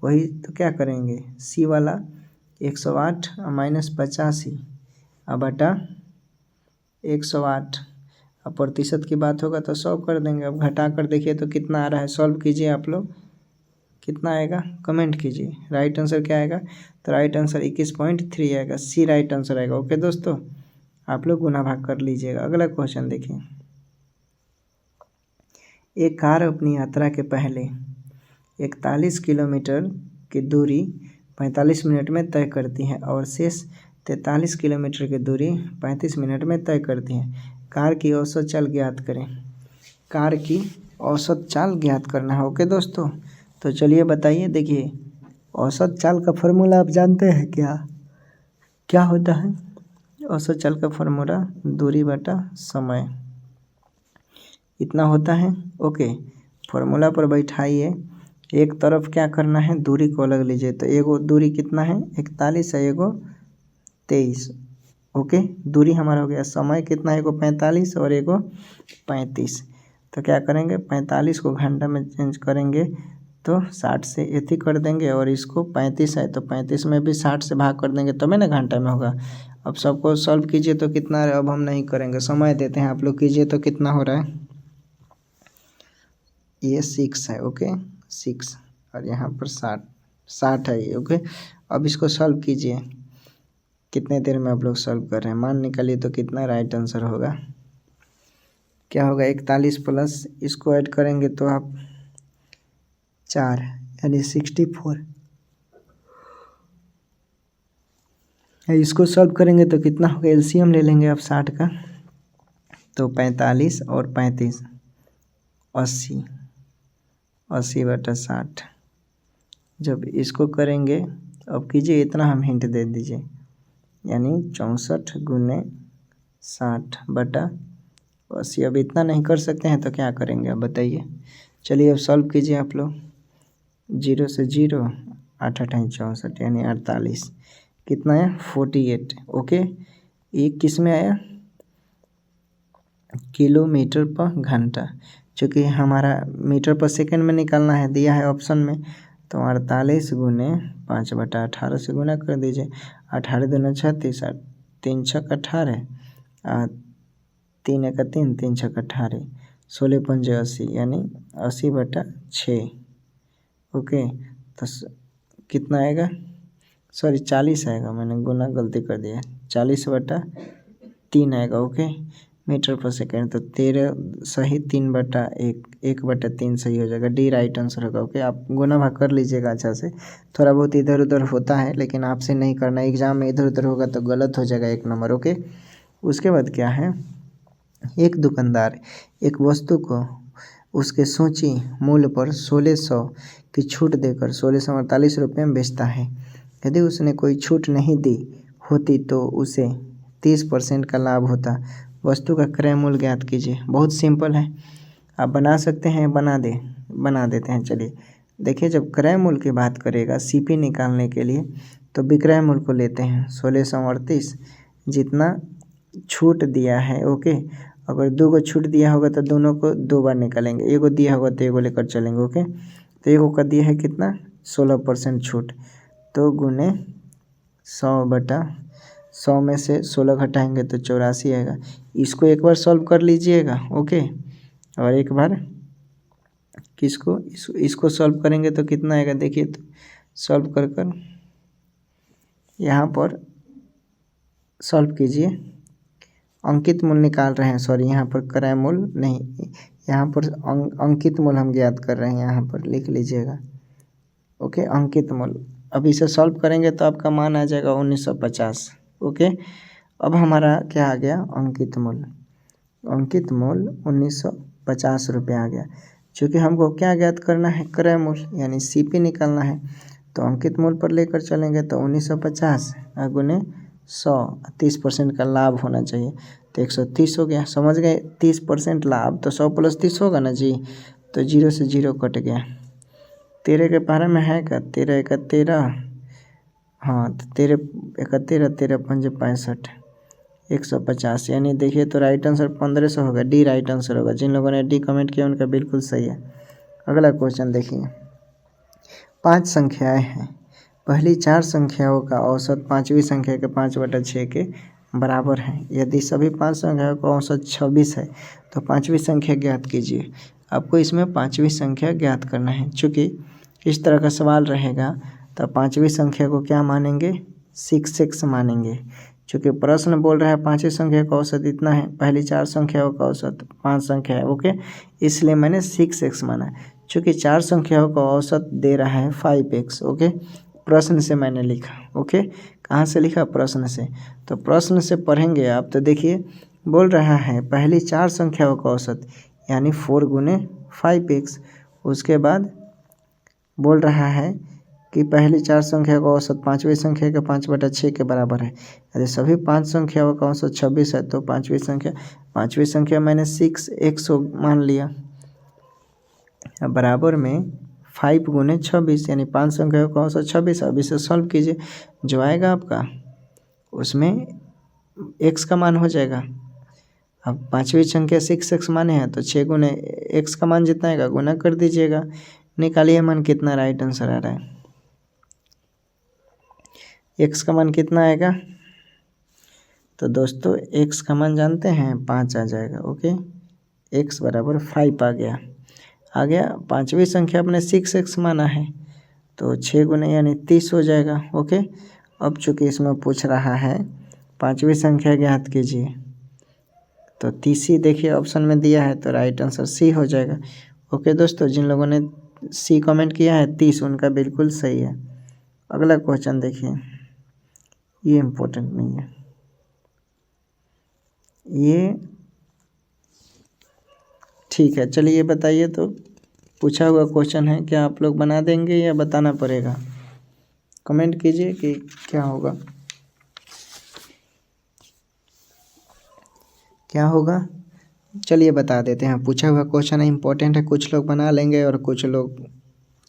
वही, तो क्या करेंगे सी वाला 108 - 85 बटा 108। अब प्रतिशत की बात होगा तो 100 कर देंगे। अब घटा कर देखिए तो कितना आ रहा है, सॉल्व कीजिए आप लोग, कितना आएगा कमेंट कीजिए। राइट आंसर क्या आएगा, तो राइट आंसर 21.3 आएगा, सी राइट आंसर आएगा। ओके दोस्तों, आप लोग गुना भाग कर लीजिएगा। अगला क्वेश्चन देखिए, एक कार अपनी यात्रा के पहले 41 किलोमीटर की दूरी 45 मिनट में तय करती है और शेष 43 किलोमीटर की दूरी 35 मिनट में तय करती है। कार की औसत चाल ज्ञात करें। कार की औसत चाल ज्ञात करना है। ओके दोस्तों, तो चलिए बताइए। देखिए, औसत चाल का फॉर्मूला आप जानते हैं क्या, क्या होता है औसत चाल का फॉर्मूला, दूरी बटा समय, इतना होता है। ओके, फॉर्मूला पर बैठाइए, एक तरफ क्या करना है, दूरी को अलग लीजिए, तो एगो दूरी कितना है 41 है, एगो 23। ओके, दूरी हमारा हो गया, समय कितना है, एगो 45 और एगो 35। तो क्या करेंगे 45 को घंटा में चेंज करेंगे तो 60 से एथी कर देंगे, और इसको 35 है तो 35 में भी 60 से भाग कर देंगे तभी ना घंटा में होगा। अब सबको सॉल्व कीजिए तो कितना, अब हम नहीं करेंगे, समय देते हैं, आप लोग कीजिए तो कितना हो रहा है, ये 6 है। ओके 6 और यहाँ पर 60 है ये। ओके, अब इसको सॉल्व कीजिए, कितने देर में आप लोग सॉल्व कर रहे हैं, मान निकालिए तो कितना राइट आंसर होगा, क्या होगा 41 प्लस इसको ऐड करेंगे तो आप 4 यानी 64। इसको सॉल्व करेंगे तो कितना होगा, एलसीएम ले लेंगे आप 60 का, तो 45 और 35 80, 80 बटा 60। जब इसको करेंगे, अब कीजिए इतना हम हिंट दे दीजिए, यानी 64 × 60 बटा 80। अब इतना नहीं कर सकते हैं तो क्या करेंगे अब बताइए। चलिए अब सॉल्व कीजिए आप लोग, 0 से 0 8 8 64 यानी 48, कितना है 48। ओके, ये किस में आया, किलोमीटर पर घंटा, चूँकि हमारा मीटर पर सेकंड में निकालना है, दिया है ऑप्शन में, तो 48 × 5 बटा 18 से गुना कर दीजिए। 18 दूना 36, 3 छक 18, 3 1 3, 3 छक 18, 16 पंजे 80 यानी 80 बटा 6। ओके, तो कितना आएगा, सॉरी 40 आएगा, मैंने गुना गलती कर दिया, 40 बटा 3 आएगा। ओके, मीटर पर सेकेंड, तो 13 सही, 3 बटा 1, 1 बटा 3 सही हो जाएगा, डी राइट आंसर होगा। ओके, आप गुना भाग कर लीजिएगा अच्छा से, थोड़ा बहुत इधर उधर होता है लेकिन आपसे नहीं करना, एग्जाम में इधर उधर होगा तो गलत हो जाएगा 1 नंबर। ओके, उसके बाद क्या है, एक दुकानदार एक वस्तु को उसके सूची मूल्य पर 1600 की छूट देकर 1648 रुपये में बेचता है। यदि उसने कोई छूट नहीं दी होती तो उसे 30% का लाभ होता। वस्तु का क्रय मूल्य ज्ञात कीजिए। बहुत सिंपल है, आप बना सकते हैं, बना देते हैं। चलिए देखिए, जब क्रय मूल्य की बात करेगा सीपी निकालने के लिए तो विक्रय मूल्य को लेते हैं 1638, जितना छूट दिया है। ओके, अगर 2 को छूट दिया होगा तो दोनों को 2 बार निकालेंगे, एगो दिया होगा तो एगो लेकर चलेंगे। ओके, तो एगो का दिया है कितना 16% छूट, तो गुने 100 बटा 100 में से 16 घटाएंगे तो 84 आएगा। इसको एक बार सॉल्व कर लीजिएगा। ओके, और एक बार किसको, इसको सॉल्व करेंगे तो कितना आएगा देखिए, तो सॉल्व कर यहाँ पर सॉल्व कीजिए। अंकित मूल निकाल रहे हैं, सॉरी यहाँ पर क्रय मूल नहीं, यहाँ पर अंकित मूल हम ज्ञात कर रहे हैं, यहाँ पर लिख लीजिएगा। ओके, अंकित मूल। अब इसे सॉल्व करेंगे तो आपका मान आ जाएगा 1950। ओके, अब हमारा क्या आ गया, अंकित मूल 1950 रुपये आ गया। चूँकि हमको क्या ज्ञात करना है, क्रय मूल यानी CP निकालना है, तो अंकित मूल पर लेकर चलेंगे तो 1950 गुने 100, 30% का लाभ होना चाहिए, तो 130 हो गया। समझ गए, 30% लाभ तो 100 + 30 होगा ना जी, तो 0 से 0 कट गया। 13 के पारे में है क्या, 13 × 13, हाँ तो 13 × 13, 13 × 5 = 65, 150 यानी देखिए तो राइट आंसर 1500 होगा। डी राइट आंसर होगा। जिन लोगों ने डी कमेंट किया उनका बिल्कुल सही है। अगला क्वेश्चन देखिए, 5 संख्याएं हैं, पहली 4 संख्याओं का औसत 5वीं संख्या के 5/6 के बराबर है। यदि सभी 5 संख्याओं का औसत 26 है तो 5वीं संख्या ज्ञात कीजिए। आपको इसमें 5वीं संख्या ज्ञात करना है। चूँकि इस तरह का सवाल रहेगा तो 5वीं संख्या को क्या मानेंगे, 6 मानेंगे। चूँकि प्रश्न बोल रहा है 5वीं संख्या का औसत इतना है, पहली 4 संख्याओं का औसत 5 संख्या है। ओके, इसलिए मैंने 6x माना। चूँकि 4 संख्याओं का औसत दे रहा है 5x। ओके, प्रश्न से मैंने लिखा। ओके, कहाँ से लिखा, प्रश्न से। तो प्रश्न से पढ़ेंगे आप तो देखिए बोल रहा है पहली 4 संख्याओं का औसत यानी 4 × 5x। उसके बाद बोल रहा है कि पहली 4 संख्या का औसत 5वीं संख्या के 5/6 के बराबर है। यदि सभी 5 संख्याओं का औसत 26 है तो 5वीं संख्या मैंने 6x मान लिया, बराबर में 5 × 26 यानी 5 संख्याओं का औसत 26। अब इसे सॉल्व कीजिए, जो आएगा आपका उसमें x का मान हो जाएगा। अब 5वीं संख्या 6x माने हैं तो 6 × x का मान जितना आएगा गुना कर दीजिएगा, निकालिए मान कितना राइट आंसर आ रहा है। x का मान कितना आएगा, तो दोस्तों x का मान जानते हैं 5 आ जाएगा। ओके, x = 5 आ गया। 5वीं संख्या अपने 6x माना है तो 6 × यानी 30 हो जाएगा। ओके, अब चूँकि इसमें पूछ रहा है 5वीं संख्या ज्ञात कीजिए तो 30 ही देखिए ऑप्शन में दिया है, तो राइट आंसर C हो जाएगा। ओके दोस्तों, जिन लोगों ने C कमेंट किया है 30, उनका बिल्कुल सही है। अगला क्वेश्चन देखिए, ये इम्पोर्टेंट नहीं है, ये ठीक है। चलिए बताइए, तो पूछा हुआ क्वेश्चन है, क्या आप लोग बना देंगे या बताना पड़ेगा? कमेंट कीजिए कि क्या होगा, क्या होगा। चलिए बता देते हैं, पूछा हुआ क्वेश्चन है, इम्पोर्टेंट है। कुछ लोग बना लेंगे और कुछ लोग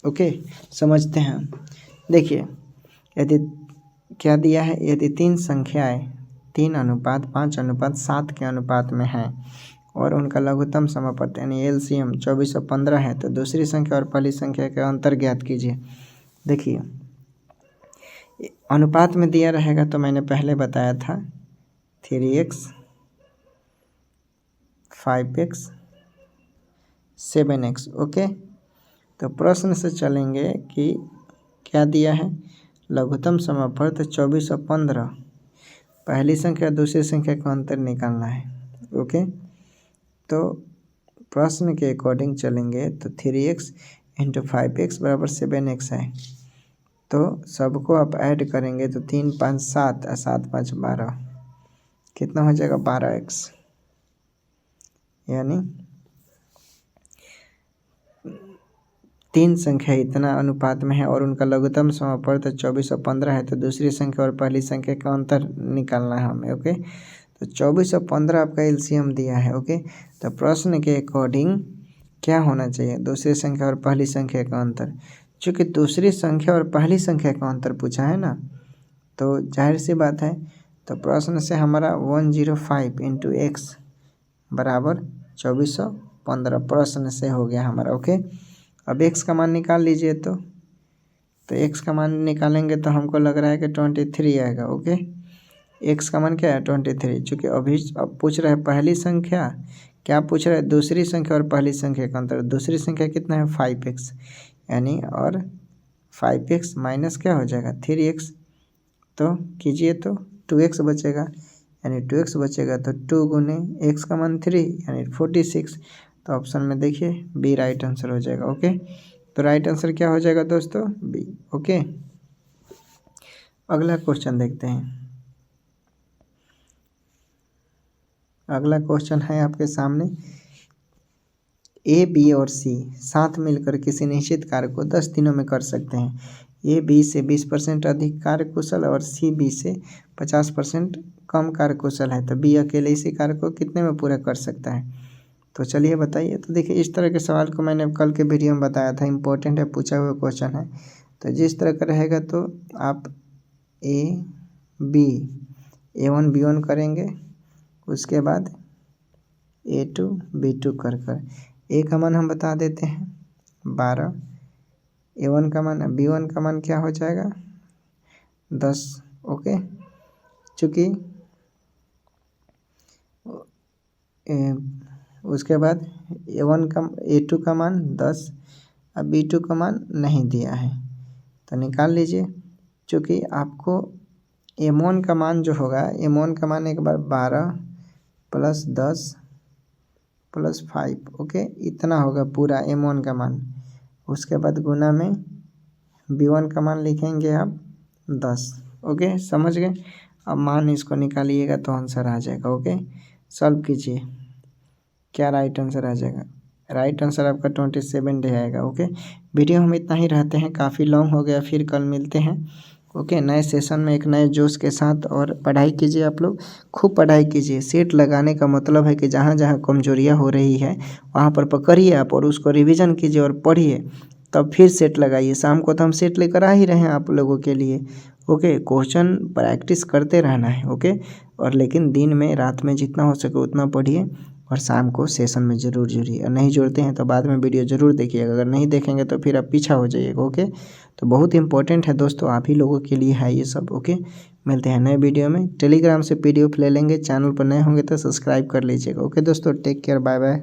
ओके समझते हैं। देखिए, यदि क्या दिया है, यदि 3 संख्याएं 3:5:7 के अनुपात में हैं और उनका लघुत्तम समापत्ति यानी LCM 2415 है तो दूसरी संख्या और पहली संख्या का अंतर ज्ञात कीजिए। देखिए, अनुपात में दिया रहेगा तो मैंने पहले बताया था 3x 5x 7x। ओके, तो प्रश्न से चलेंगे कि क्या दिया है, लघुत्तम समापत्ति 24 और 15, पहली संख्या दूसरी संख्या का अंतर निकालना है। ओके, तो प्रश्न के अकॉर्डिंग चलेंगे तो 3x × 5x = 7x है। तो सबको आप ऐड करेंगे तो 3 × 5 = 7 और 7 × 5 = 12, कितना हो जाएगा 12x। यानी 3 संख्या इतना अनुपात में है और उनका लघुत्तम समापत्ति 24 और 15 है तो दूसरी संख्या और पहली संख्या का अंतर निकालना है हमें। ओके, तो 24 और 15 आपका LCM दिया है। ओके, तो प्रश्न के अकॉर्डिंग क्या होना चाहिए, दूसरी संख्या और पहली संख्या का अंतर। चूँकि दूसरी संख्या और पहली संख्या का अंतर पूछा है ना, तो जाहिर सी बात है, तो प्रश्न से हमारा 105 × x = 2415 प्रश्न से हो गया हमारा। ओके, अब x का मान निकाल लीजिए, तो x का मान निकालेंगे तो हमको लग रहा है कि 23 आएगा। ओके, x का मान क्या है 23। चूँकि अभी अब पूछ रहा है पहली संख्या क्या पूछ रहा है, दूसरी संख्या और पहली संख्या का अंतर। दूसरी संख्या कितना है 5x, यानी और 5x माइनस क्या हो जाएगा 3x, तो कीजिए तो 2x बचेगा, यानी 2x बचेगा तो 2 गुने x का मान 3 यानी 46। तो ऑप्शन में देखिए बी राइट आंसर हो जाएगा। ओके, तो राइट आंसर क्या हो जाएगा दोस्तों, बी। ओके, अगला क्वेश्चन देखते हैं। अगला क्वेश्चन है आपके सामने, ए बी और सी साथ मिलकर किसी निश्चित कार्य को 10 दिनों में कर सकते हैं। ए बी से 20% अधिक कार्यकुशल और सी बी से 50% कम कार्यकुशल है, तो बी अकेले इसी कार्य को कितने में पूरा कर सकता है। तो चलिए बताइए। तो देखिए इस तरह के सवाल को मैंने कल के वीडियो में बताया था, इम्पोर्टेंट है, पूछा हुआ क्वेश्चन है। तो जिस तरह का रहेगा तो आप ए बी A1 B1 करेंगे, उसके बाद A2 B2 कर ए का मान हम बता देते हैं 12, A1 का मान B1 का मान क्या हो जाएगा 10। ओके, चूँकि उसके बाद A2 का मान 10 और B2 का मान नहीं दिया है, तो निकाल लीजिए। चूँकि आपको M1 का मान जो होगा, M1 का मान एक बार 12 प्लस 10 प्लस 5, ओके, इतना होगा पूरा M1 का मान। उसके बाद गुना में B1 का मान लिखेंगे आप 10। ओके, समझ गए। अब मान इसको निकालिएगा तो आंसर आ जाएगा। ओके, सॉल्व कीजिए, क्या राइट आंसर आ जाएगा। राइट आंसर आपका 27 डे आएगा। ओके, वीडियो हम इतना ही रहते हैं, काफ़ी लॉन्ग हो गया, फिर कल मिलते हैं। ओके, नए सेशन में एक नए जोश के साथ, और पढ़ाई कीजिए, आप लोग खूब पढ़ाई कीजिए। सेट लगाने का मतलब है कि जहाँ जहाँ कमजोरियाँ हो रही है वहाँ पर पकड़िए आप और उसको रिवीजन कीजिए और पढ़िए, तब फिर सेट लगाइए। शाम को तो हम सेट लेकर आ ही रहे हैं आप लोगों के लिए। ओके, क्वेश्चन प्रैक्टिस करते रहना है। ओके, और लेकिन दिन में रात में जितना हो सके उतना पढ़िए, और शाम को सेशन में ज़रूर जुड़िए। और नहीं जुड़ते हैं तो बाद में वीडियो ज़रूर देखिएगा, अगर नहीं देखेंगे तो फिर आप पीछा हो जाइएगा। ओके, तो बहुत इंपॉर्टेंट है दोस्तों, आप ही लोगों के लिए है ये सब। ओके, मिलते हैं नए वीडियो में। टेलीग्राम से PDF ले लेंगे, चैनल पर नए होंगे तो सब्सक्राइब कर लीजिएगा। ओके दोस्तों, टेक केयर, बाय बाय।